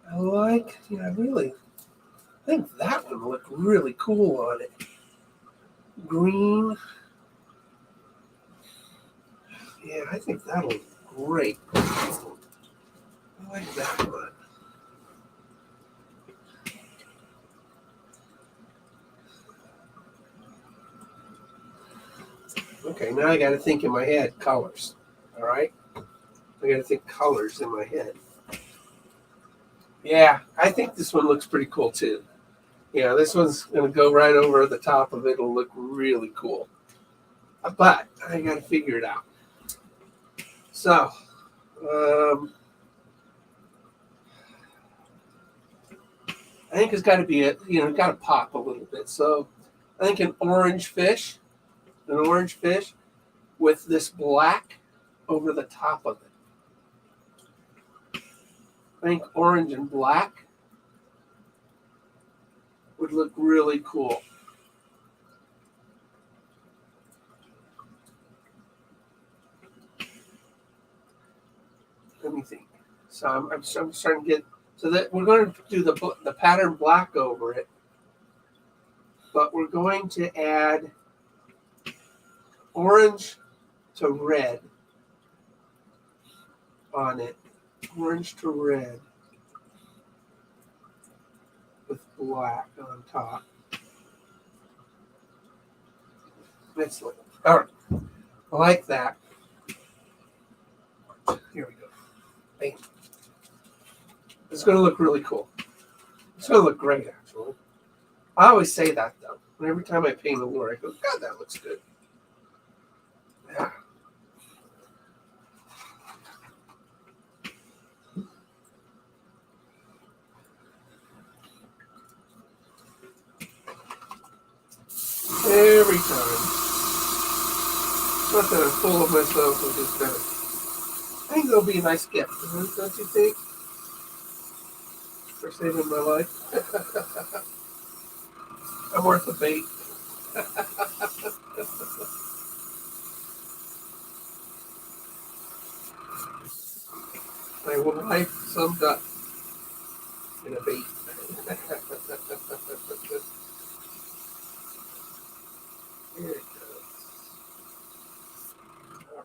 I think that one looked really cool on it. Green. Yeah, I think that'll look great. I like that one. Okay, now I got to think in my head colors. All right? I got to think colors in my head. Yeah, I think this one looks pretty cool too. Yeah, this one's going to go right over the top of it. It'll look really cool. But I got to figure it out. So, I think it's got to be got to pop a little bit. So, I think an orange fish with this black over the top of it. I think orange and black would look really cool. Let me think. So I'm starting to get, so that we're going to do the pattern black over it, but we're going to add orange to red on it. Orange to red with black on top. Let's look. All right. I like that. Here we go. Bam. It's going to look really cool. It's going to look great, actually. I always say that, though. And every time I paint a lure, I go, God, that looks good. Yeah. Every time. Not that I'm full of myself, I'm just kind of. I think it'll be a nice gift, don't you think? For saving my life. I'm worth a bait. I will like some duck in a bait. Here it goes. All right.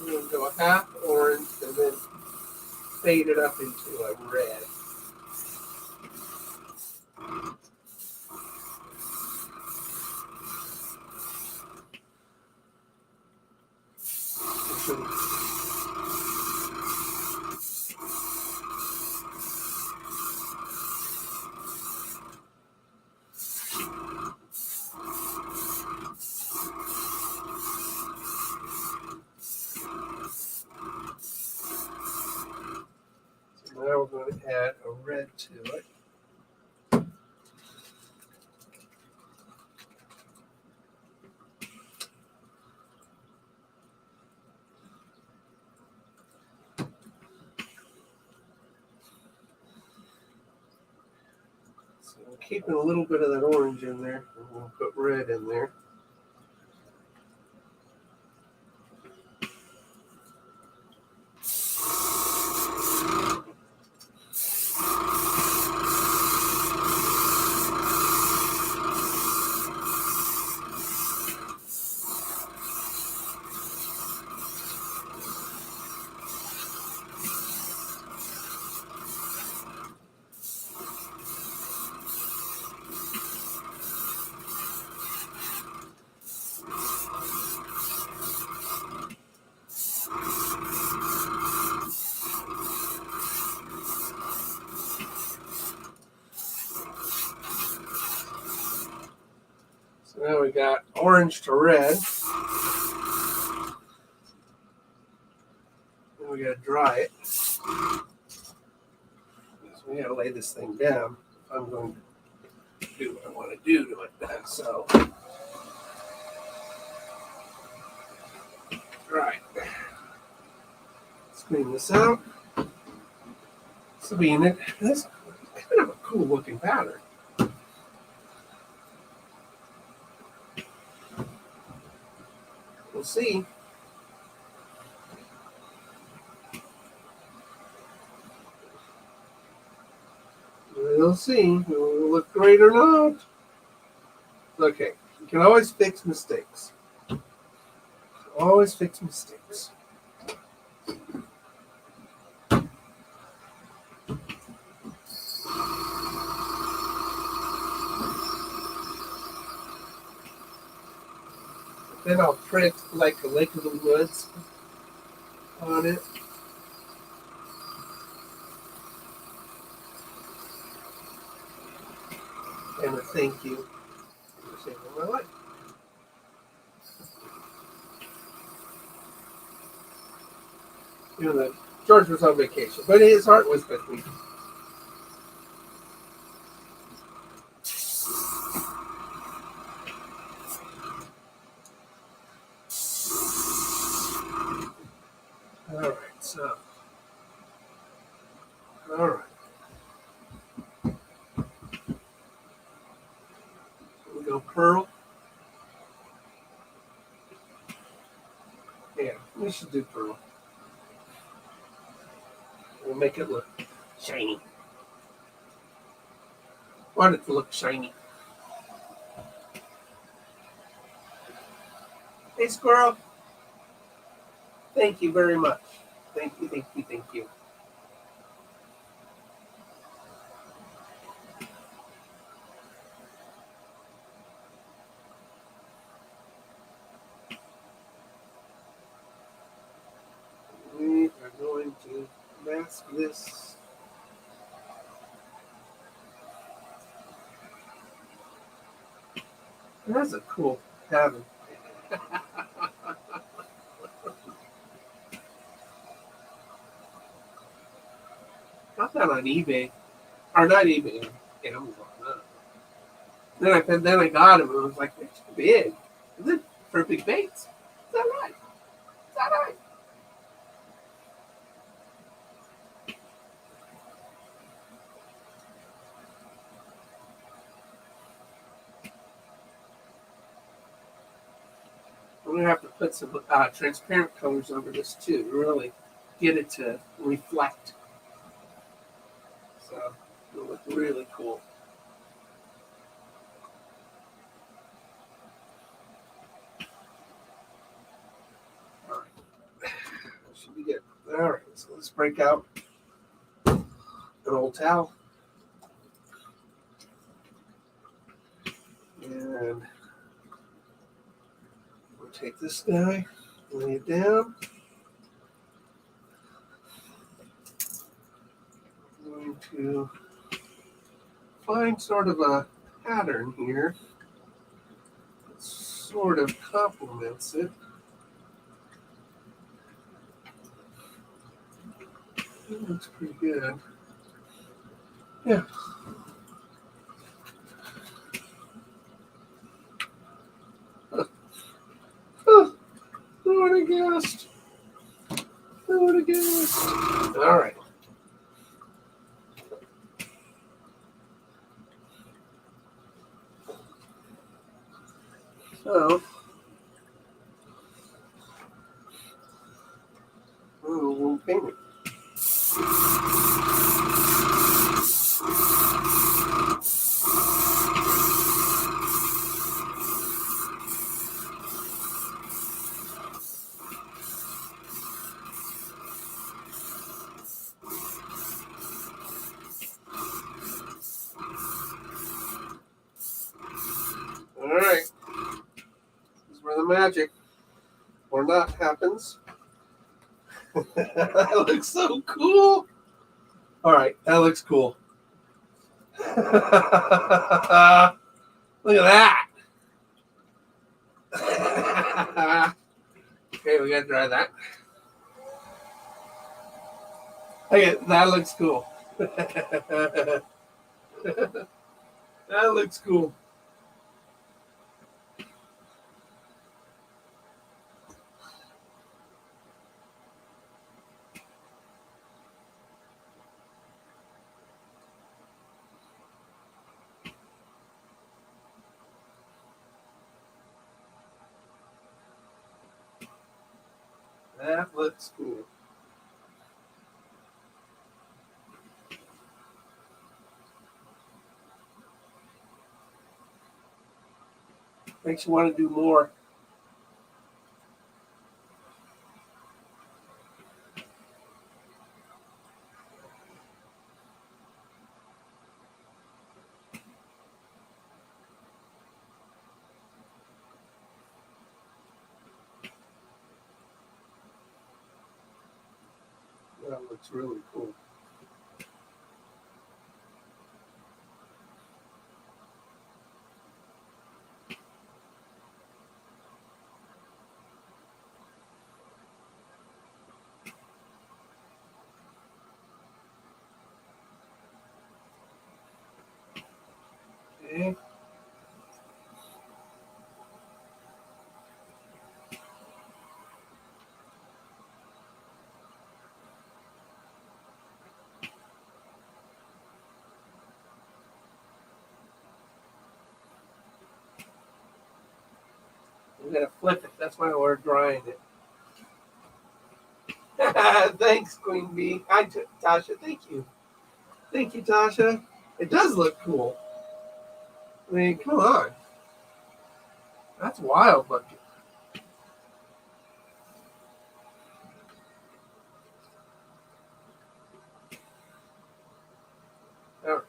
I'm going to go a half orange and then fade it up into a red. So now we're going to add a red to it. So I'm keeping a little bit of that orange in there, and we'll put red in there. So now we got orange to red. And we got to dry it. So we got to lay this thing down if I'm going to do what I want to do to it then. So, right. Let's clean this out. This will be in it. That's kind of a cool looking pattern. We'll see. We'll see. Will it look great or not? Okay. You can always fix mistakes. Always fix mistakes. Then I'll print like a Lake of the Woods on it. And a thank you for saving my life. You know that George was on vacation, but his heart was with me. All right, so. All right. We go pearl. Yeah, we should do pearl. We'll make it look shiny. Want it to look shiny. Hey, squirrel. Thank you very much. Thank you, thank you, thank you. We are going to mask this. That's a cool pattern. Got that on eBay. Or not eBay, Amazon. Then I got him and I was like, it's big. Is it for big baits? Is that right? Is that right? I'm gonna have to put some transparent colors over this too, to really get it to reflect. So it'll look really cool. All right, that should be good. All right, so let's break out an old towel and we'll take this guy, lay it down. I'm going to find sort of a pattern here that sort of complements it. It looks pretty good. Yeah. Oh, who would have guessed? Who would have guessed? All right. So, we'll paint it. All right. This is where the magic, or not, happens. That looks so cool. All right, that looks cool. Look at that. Okay, we gotta dry that. Okay, that looks cool. That looks cool. That looks cool. Makes you want to do more. That looks really cool. Okay. I'm gonna flip it. That's why we're drying it. Thanks, Queen Bee. Hi, Tasha. Thank you. Thank you, Tasha. It does look cool. I mean, come on. That's wild looking. All right.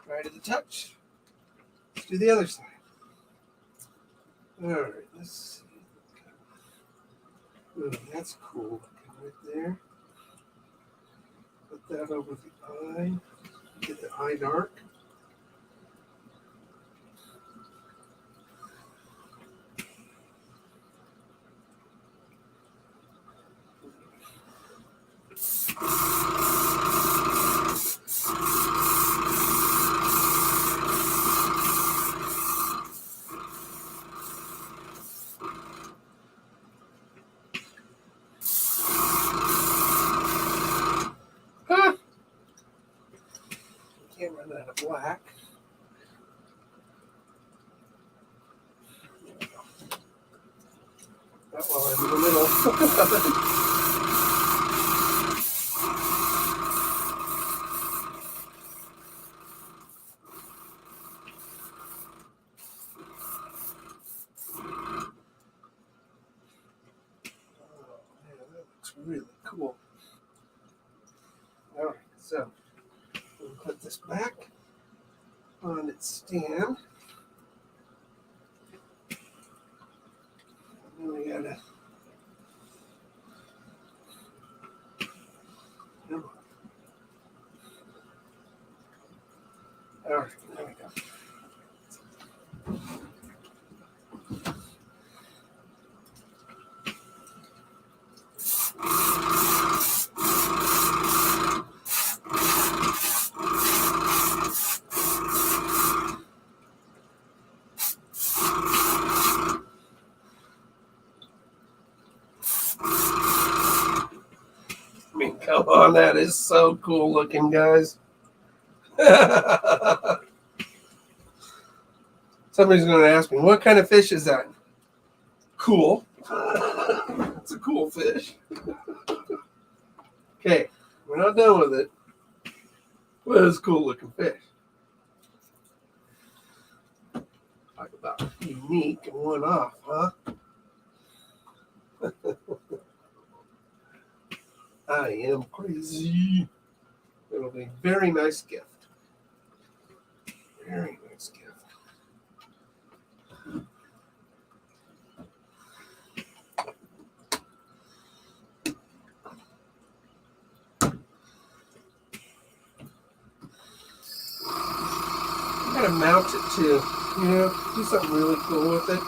Right to the touch. Let's do the other side. All right. Let's see. Oh, that's cool. Right there. Put that over the eye. Get the eye dark. that of black. That while I'm in the middle. Man, that looks really cool. All right, so we'll put this back on its stand. And then we gotta. Come on. All right, there we go. I mean, come on, that is so cool looking, guys. Somebody's going to ask me, what kind of fish is that? Cool. It's a cool fish. Okay, we're not done with it. What is a cool looking fish? Talk about unique and one off, huh? I am crazy. It'll be a very nice gift. Very nice gift. I'm gonna mount it too. You know, do something really cool with it.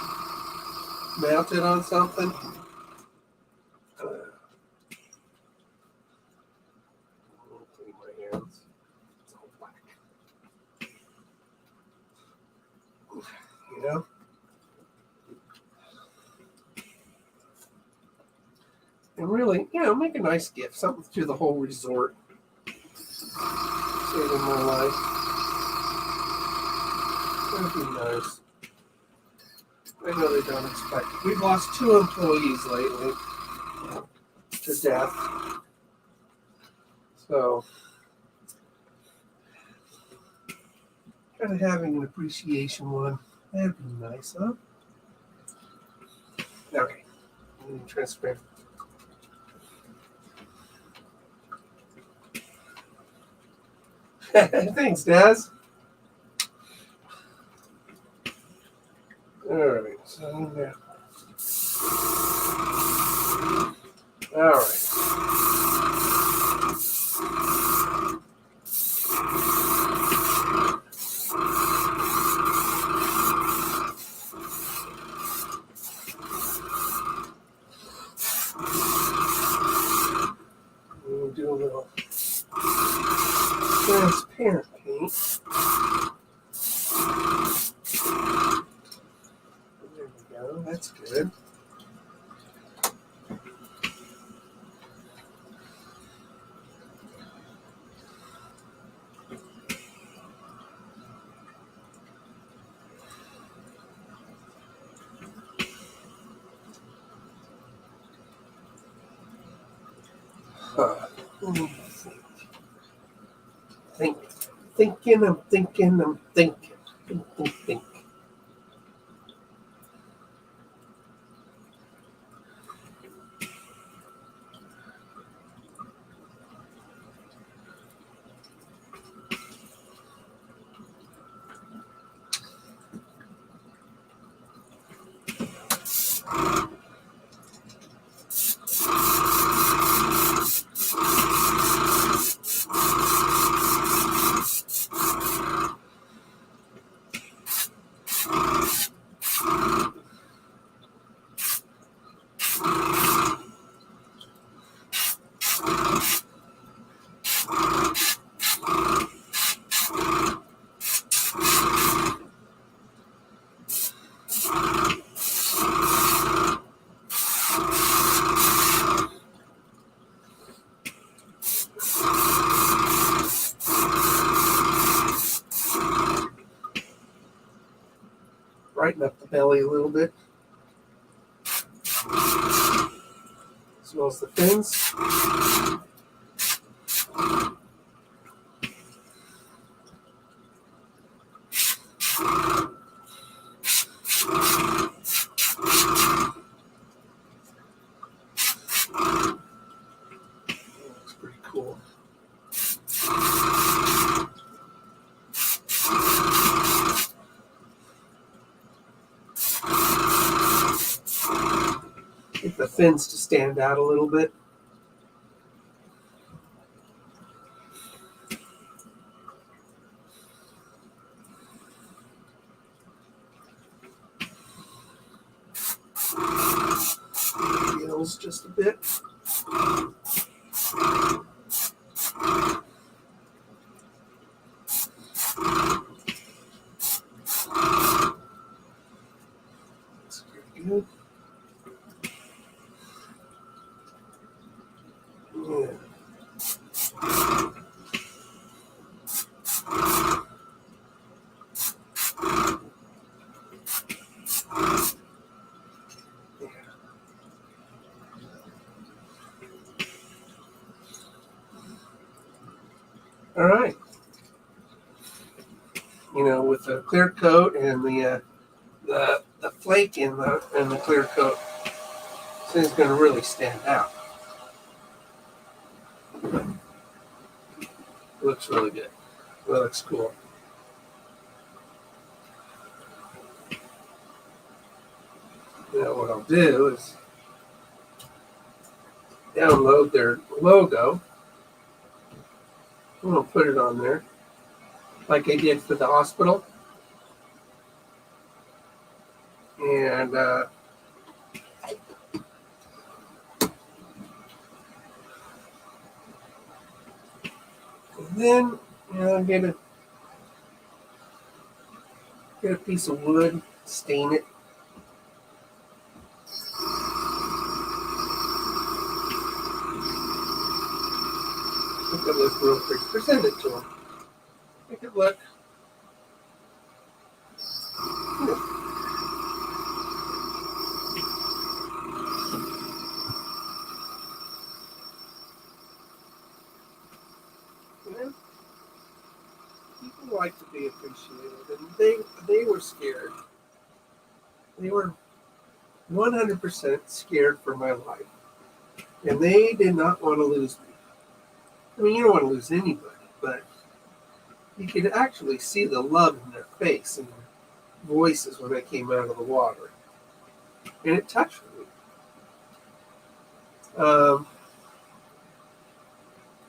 Mount it on something. Clean my hands. It's all black. You know? And really, you know, make a nice gift. Something to the whole resort. Saving my life. That'd be nice. I know they don't expect it. We've lost 2 employees lately to death. So, kind of having an appreciation one. That'd be nice, huh? Okay. Transparent. Thanks, Daz. All right, so now. All right. We'll do a little transparent paint. There we go, that's good. I'm thinking. Think. belly a little bit, as well as the fins. Looks pretty cool. Get the fins to stand out a little bit. Gills just a bit. That's pretty good. Yeah. All right. You know, with the clear coat and the flake in the clear coat, so it's going to really stand out. Looks really good. That looks cool. Now what I'll do is download their logo. I'm going to put it on there like I did for the hospital. And then get a piece of wood, stain it. Make it look real pretty. Present it to them. Make it look. Yeah. People like to be appreciated, and they were scared. They were 100% scared for my life, and they did not want to lose me. I mean, you don't want to lose anybody, but you could actually see the love in their face and their voices when I came out of the water, and it touched me.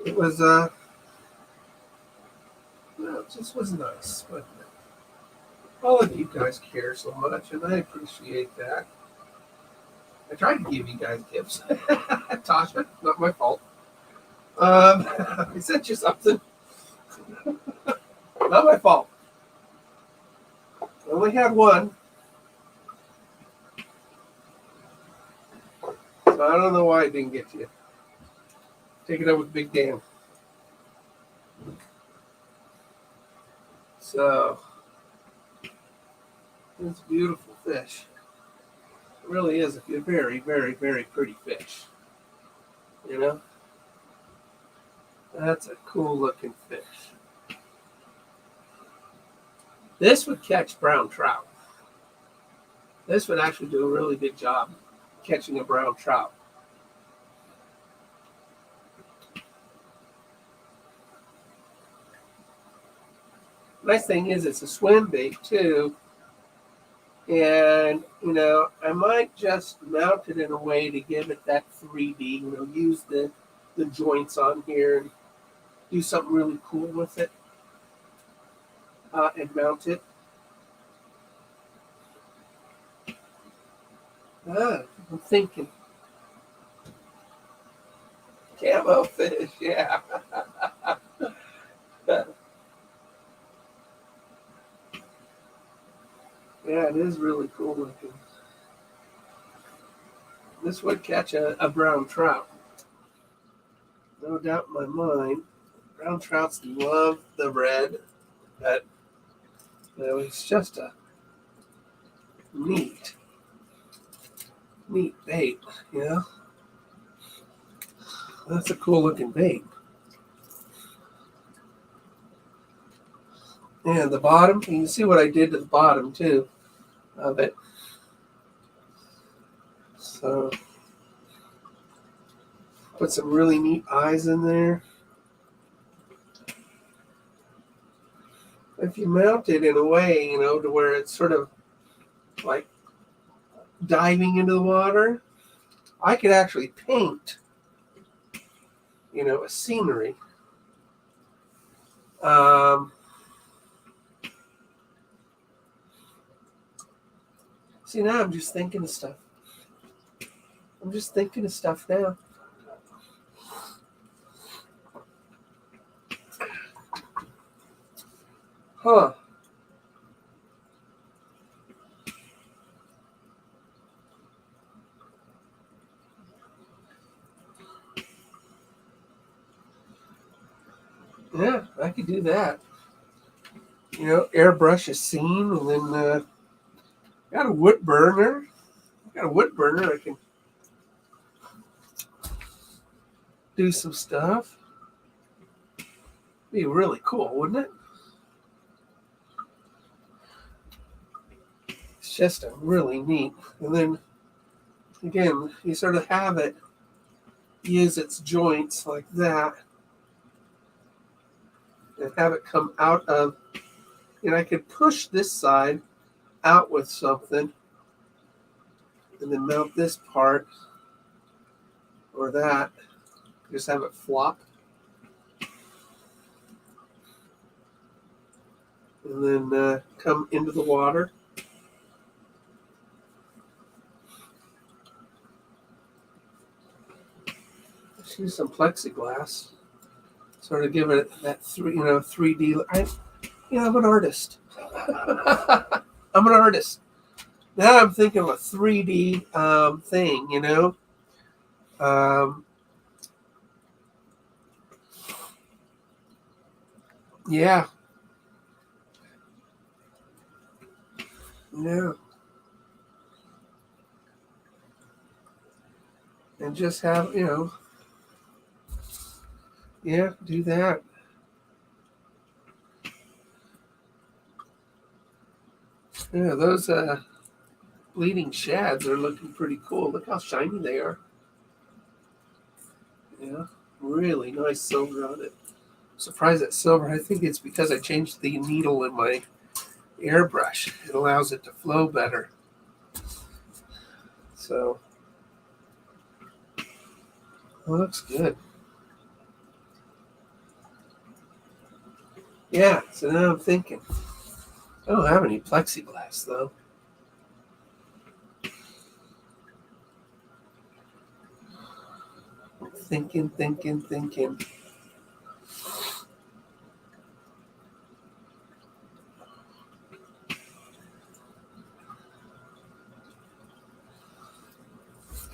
It was it just was nice. But all of you guys care so much, and I appreciate that. I tried to give you guys gifts. Tasha, not my fault. I sent you something. Not my fault. I only had one. So I don't know why I didn't get to you. Take it up with Big Dan. So, it's a beautiful fish. It really is a very, very, very pretty fish. You know? That's a cool looking fish. This would catch brown trout. This would actually do a really good job catching a brown trout. Nice thing is it's a swim bait too. And, I might just mount it in a way to give it that 3D, use the joints on here and do something really cool with it and mount it. I'm thinking. Camo fish, yeah. Yeah, it is really cool looking. This would catch a brown trout. No doubt in my mind. Brown trouts love the red. But it's just a neat bait, you know. That's a cool looking bait. And the bottom, you can see what I did to the bottom too of it. So put some really neat eyes in there. If you mount it in a way, you know, to where it's sort of like diving into the water, I could actually paint, you know, a scenery. See, now I'm just thinking of stuff. I'm just thinking of stuff now. Huh. Yeah, I could do that. You know, airbrush a scene, and then got a wood burner. I can do some stuff. Be really cool, wouldn't it? It's just a really neat. And then again, you sort of have it use its joints like that, and have it come out of. And I could push this side out with something, and then mount this part or that. Just have it flop. And then come into the water. Let's use some plexiglass. Sort of give it that 3D. I'm an artist. I'm an artist. Now I'm thinking of a 3D thing, you know. Yeah. Yeah. And just have, yeah, do that. Yeah, those bleeding shads are looking pretty cool. Look how shiny they are. Yeah, really nice silver on it. Surprised at silver. I think it's because I changed the needle in my airbrush. It allows it to flow better. So, looks good. Yeah, so now I'm thinking. I don't have any plexiglass though. Thinking.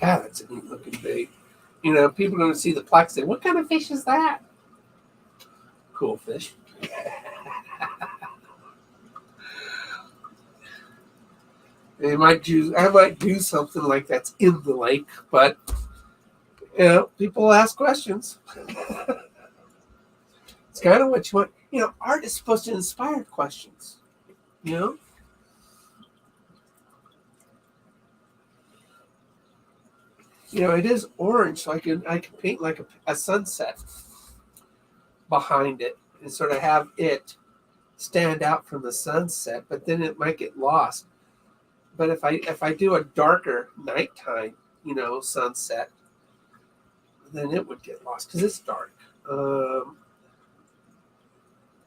God, that's a neat looking bait. You know, people are going to see the plaque and say, what kind of fish is that? Cool fish. I might do something like that's in the lake, but you know, people ask questions. It's kind of what you want. You know, art is supposed to inspire questions. You know? You know, it is orange, so I can paint like a sunset behind it and sort of have it stand out from the sunset, but then it might get lost. But if I do a darker nighttime, sunset, then it would get lost because it's dark. I'm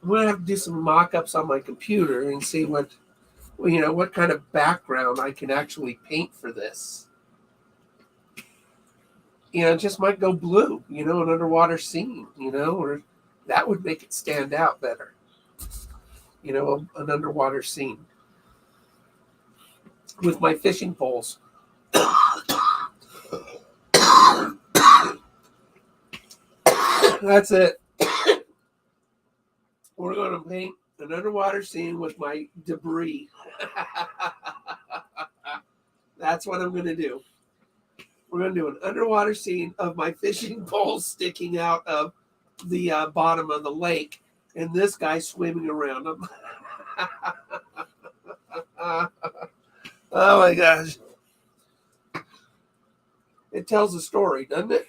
gonna have to do some mock-ups on my computer and see what kind of background I can actually paint for this. It just might go blue, an underwater scene, or that would make it stand out better. An underwater scene with my fishing poles. That's it. We're going to paint an underwater scene with my debris. That's what I'm going to do. We're going to do an underwater scene of my fishing pole sticking out of the bottom of the lake and this guy swimming around them. Oh my gosh. It tells a story, doesn't it?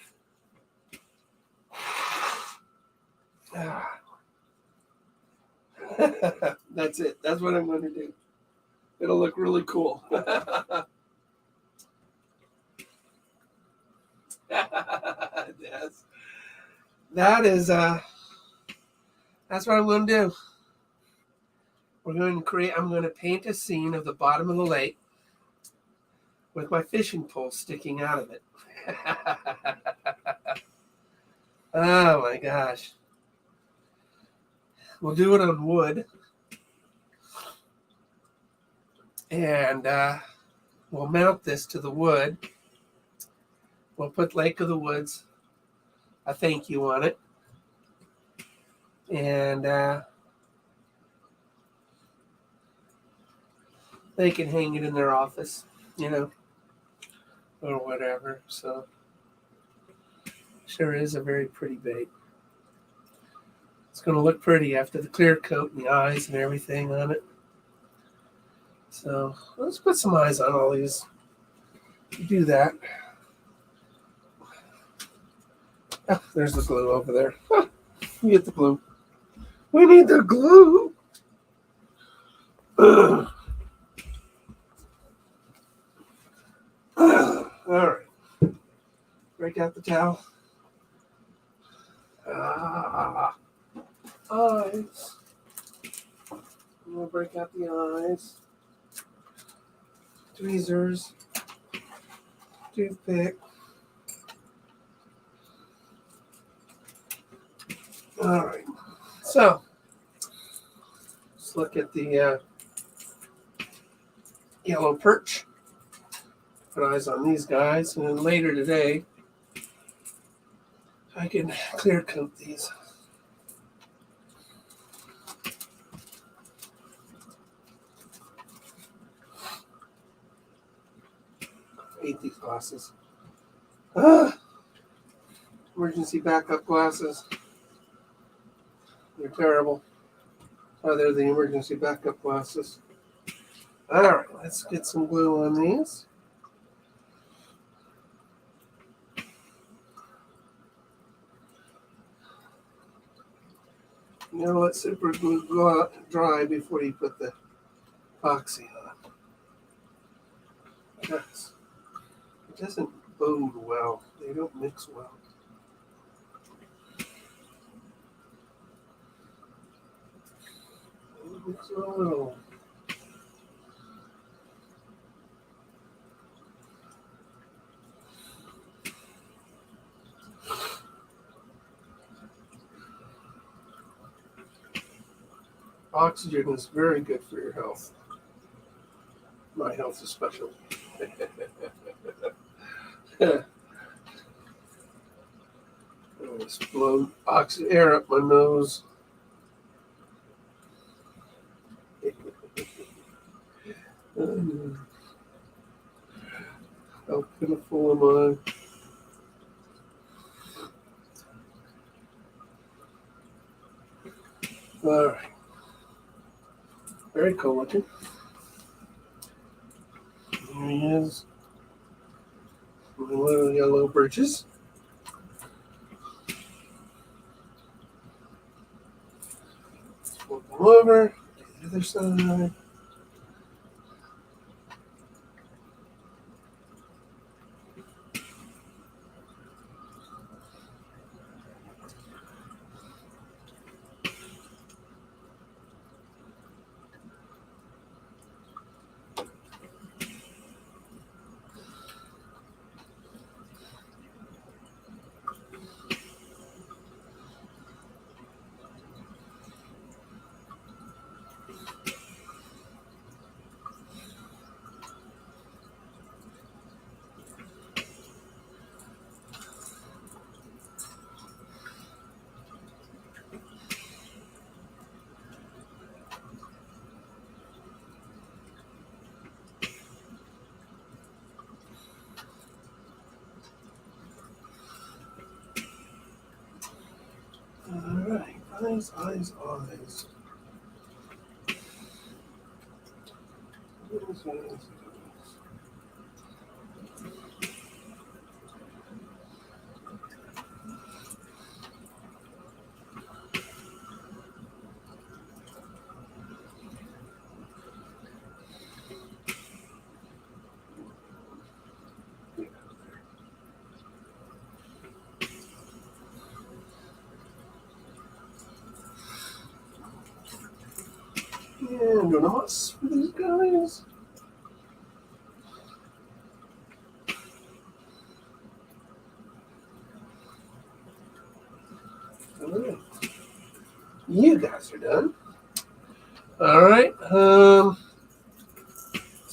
That's it. That's what I'm going to do. It'll look really cool. Yes. That's what I'm going to do. I'm going to paint a scene of the bottom of the lake with my fishing pole sticking out of it. Oh my gosh. We'll do it on wood. And we'll mount this to the wood. We'll put Lake of the Woods, a thank you on it. And they can hang it in their office, or whatever. So, sure is a very pretty bait. It's going to look pretty after the clear coat and the eyes and everything on it. So, let's put some eyes on all these. Do that. Oh, there's the glue over there. You get the glue. We need the glue. All right. Break out the towel. Eyes. We'll break out the eyes. Tweezers. Toothpick. All right. So, let's look at the yellow perch. Put eyes on these guys, and then later today, I can clear coat these. I hate these glasses. Emergency backup glasses. They're terrible. Oh, they're the emergency backup glasses. All right, let's get some glue on these. You gotta let super glue dry before you put the epoxy on. Yes. It doesn't bode well. They don't mix well. They mix well at all. Oxygen is very good for your health. My health especially. I just blow air up my nose. How pitiful am I? All right. Very cool looking. There he is. My little yellow birches. Flip them over. To the other side. Eyes, eyes, eyes. Eyes, eyes. Yeah, I'm doing a mess for these guys. Alright. You guys are done. Alright, let's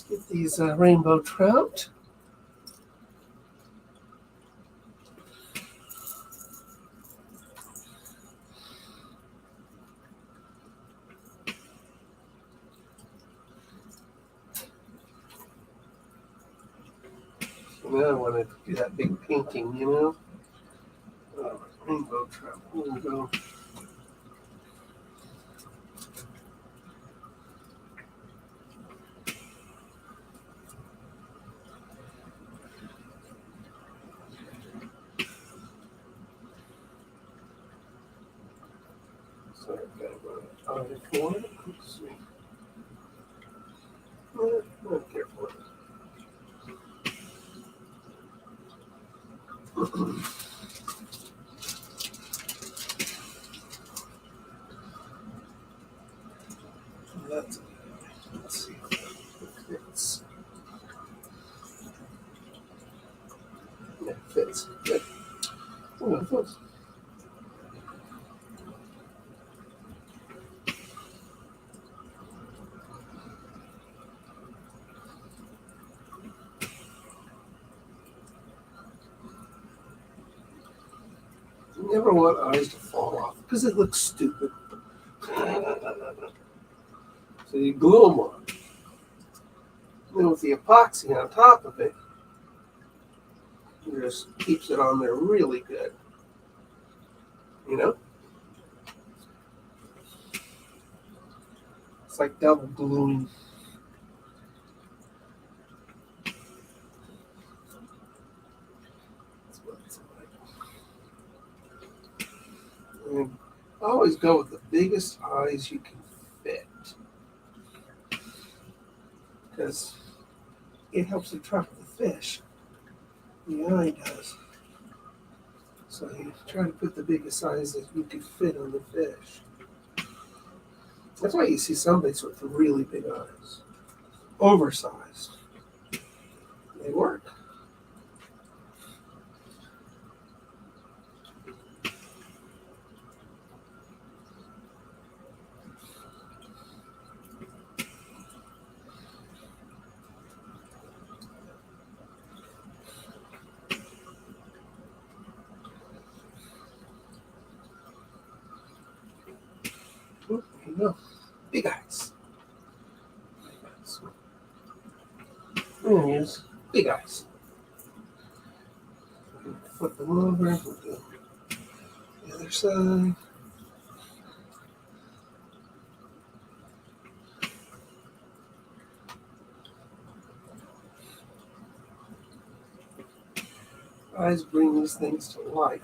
get these rainbow trout. So now I want to do that big painting, you know? Rainbow trout. There we go. So I've got about eye for it. Let's see. Not careful. Let's see if that fits. Yeah, it fits. Good. Oh, it fits. You never want eyes to fall off because it looks stupid. So you glue them on. Then with the epoxy on top of it, it just keeps it on there really good. You know? It's like double gluing. That's what it's like. And always go with the biggest eyes you can fit. Because it helps attract the fish. The eye does. So you try to put the biggest eyes that you can fit on the fish. That's why you see some baits with really big eyes. Oversized. They work. There you go. Big eyes. Big eyes. We're going to use big eyes. Flip them over. We'll do the other side. Eyes bring these things to life.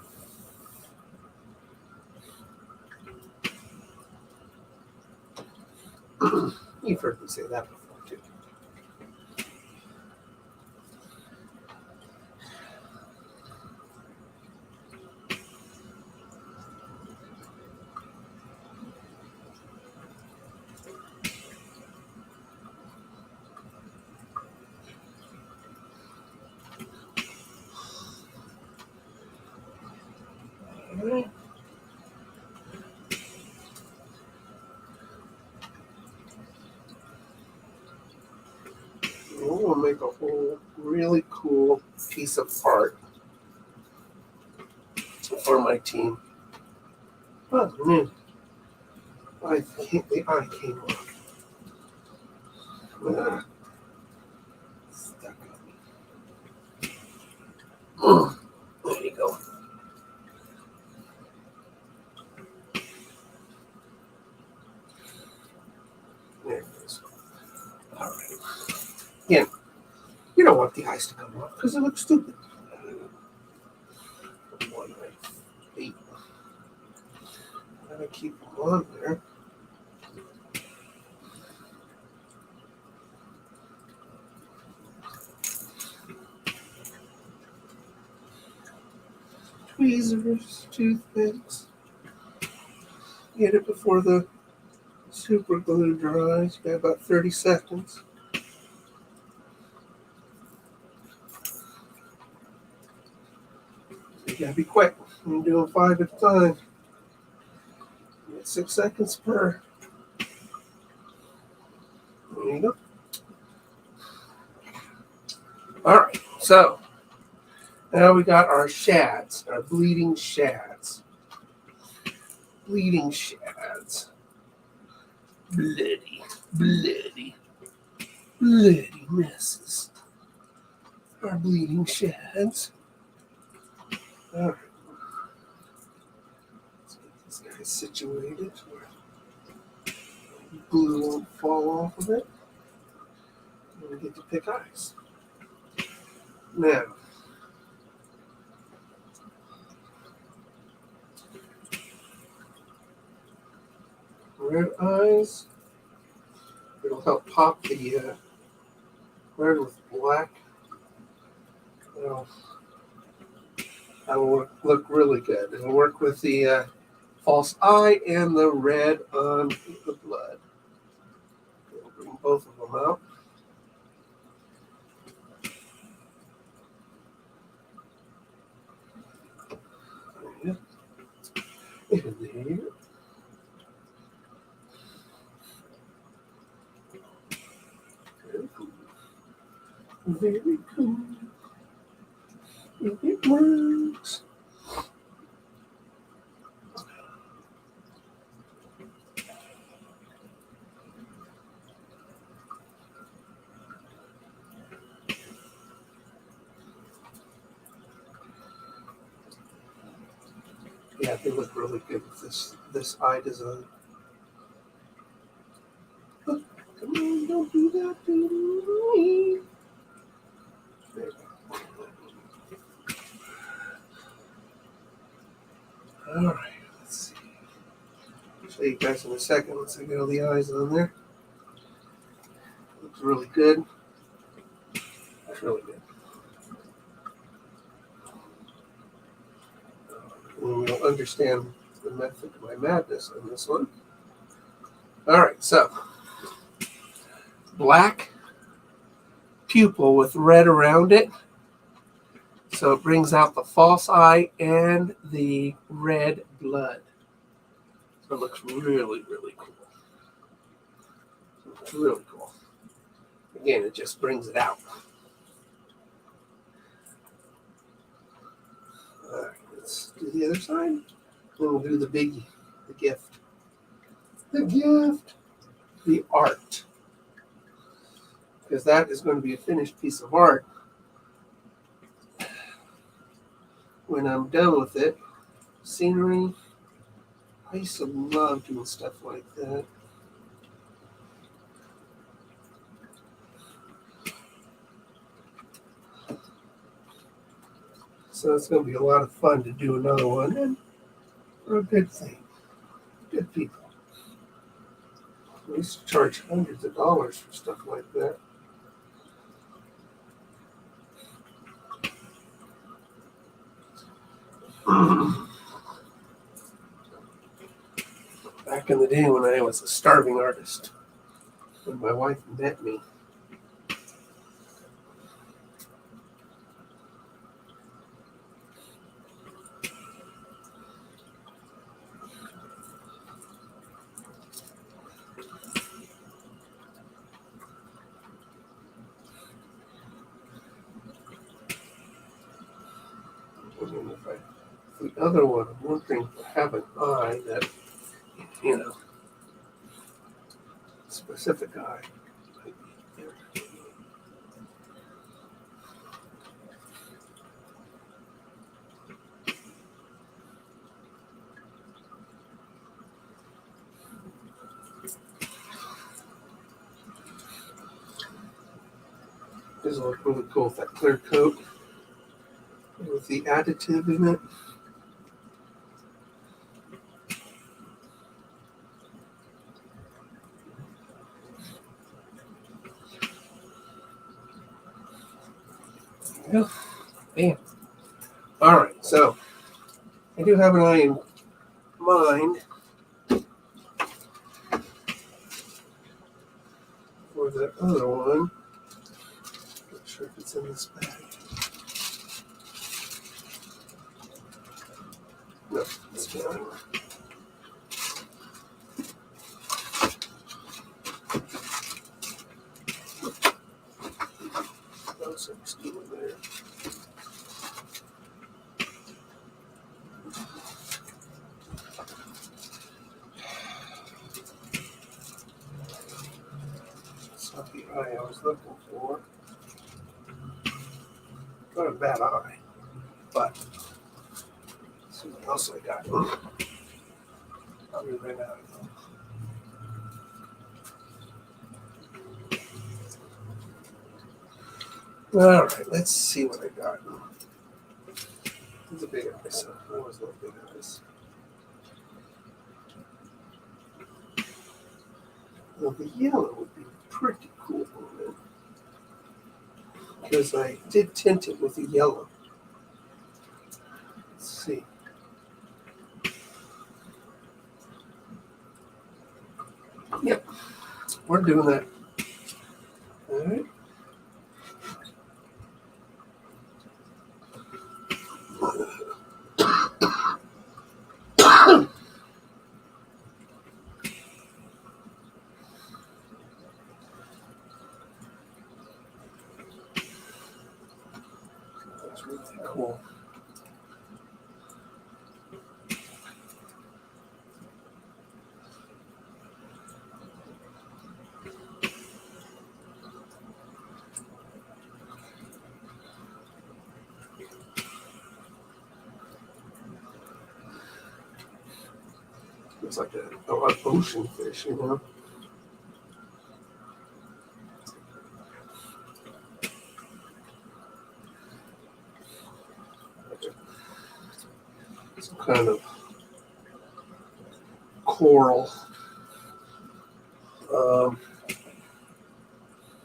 You've heard me say that before, too. All right. We'll make a whole really cool piece of art for my team. Oh, man. The eye came off. Stuck on me. There you go. want the eyes to come off because it looks stupid. One, eight. Gotta keep them on there. Tweezers, toothpicks. Get it before the super glue dries. You got about 30 seconds. You gotta be quick. I'm doing 5 at a time. You get 6 seconds per. There you go. Alright, so now we got our shads, our bleeding shads. Bleeding shads. Bloody, bloody, bloody messes. Our bleeding shads. Alright. Let's get these guys situated where glue won't fall off of it. And we get to pick eyes. Now, red eyes. It'll help pop the red with black. That'll look really good. It'll work with the false eye and the red on the blood. It'll bring both of them out. And there. Very cool. Very cool. It works. Yeah, they look really good with this eye design. Oh, come on, don't do that to me. There we go. All right, let's see. I'll show you guys in a second once I get all the eyes on there. Looks really good. That's really good. And you'll understand the method of my madness on this one. All right, so black pupil with red around it. So it brings out the false eye and the red blood. So it looks really, really cool. It's really cool. Again, it just brings it out. All right, let's do the other side. Then we'll do the biggie, the gift. The gift, the art. Because that is going to be a finished piece of art when I'm done with it. Scenery. I used to love doing stuff like that. So it's going to be a lot of fun to do another one, and for a good thing. Good people. We used to charge hundreds of dollars for stuff like that. Back in the day when I was a starving artist, when my wife met me. The other one, I'm wondering if I have an eye that, specific eye. Because These will look really cool with that clear coat with the additive in it. Yeah. Bam. All right, so I do have an eye in mind for the other one. Not sure if it's in this bag. No, it's not. Oh, so it's still in there. It's not the eye I was looking for. Not a bad eye, but let's see what else I got. Probably ran out of them. All right, let's see what I got. It's a big eye, so I always love big eyes. Well, the yellow would be pretty cool on it because I did tint it with the yellow. Let's see. Yep, we're doing that. All right. That's really cool. Looks like an ocean fish, you know. Some kind of coral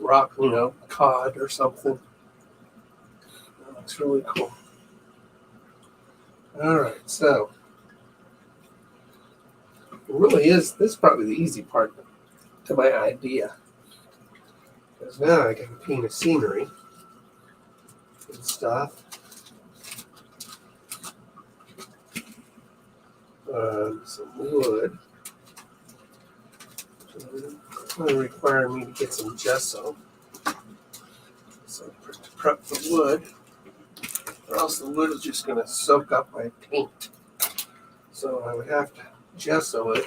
rock, you know, cod or something. That looks really cool. All right, so it really is. This is probably the easy part to my idea, because now I can paint a scenery and stuff. Some wood. It's going to require me to get some gesso. So to prep the wood, or else the wood is just going to soak up my paint. So I would have to gesso it.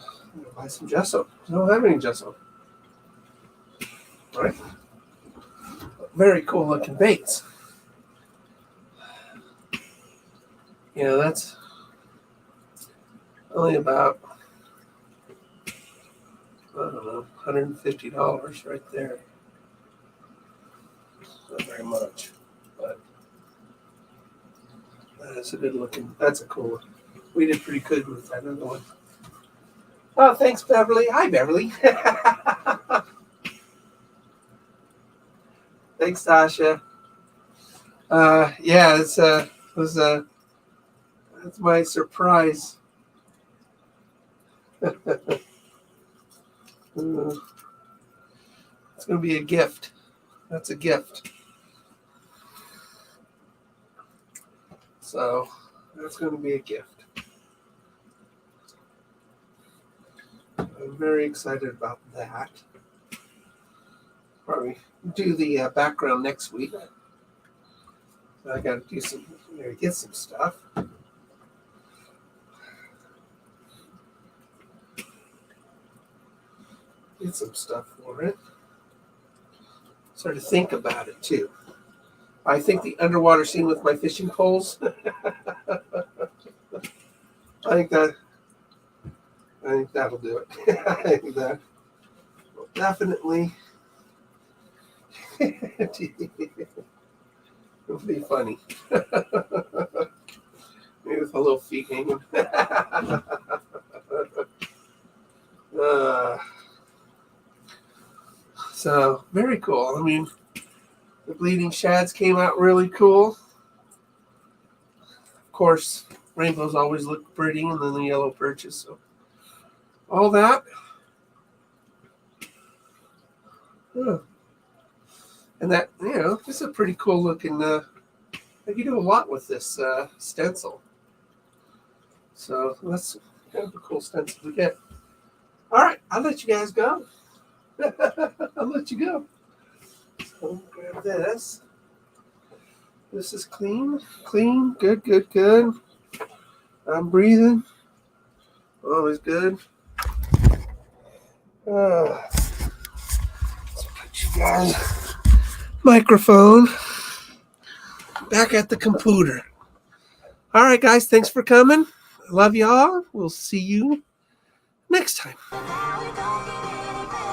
I'm going to buy some gesso. I don't have any gesso. Right? Very cool looking baits. You know, that's only about, I don't know, $150 right there. Not very much, but that's a good looking, that's a cool one. We did pretty good with that other one. Oh, thanks, Beverly. Hi, Beverly. Thanks, Tasha. Yeah, that's my surprise. It's gonna be a gift. That's a gift. So that's gonna be a gift. I'm very excited about that. Probably do the background next week. So I got to do some, get some stuff. Get some stuff for it. Start to think about it too. I think the underwater scene with my fishing poles. I think that'll do it. I think that will definitely It'll be funny. Maybe with a little feet hanging. So, very cool. I mean, the bleeding shads came out really cool. Of course, rainbows always look pretty, and then the yellow perches. So, all that. And that, this is a pretty cool looking, I can do a lot with this stencil. So that's kind of a cool stencil to get. All right, I'll let you guys go. I'll let you go. So grab this. This is clean, good, good, good. I'm breathing. Always good. Let's put you guys microphone back at the computer. All right, guys, thanks for coming. I love y'all. We'll see you next time. Now we don't get any better.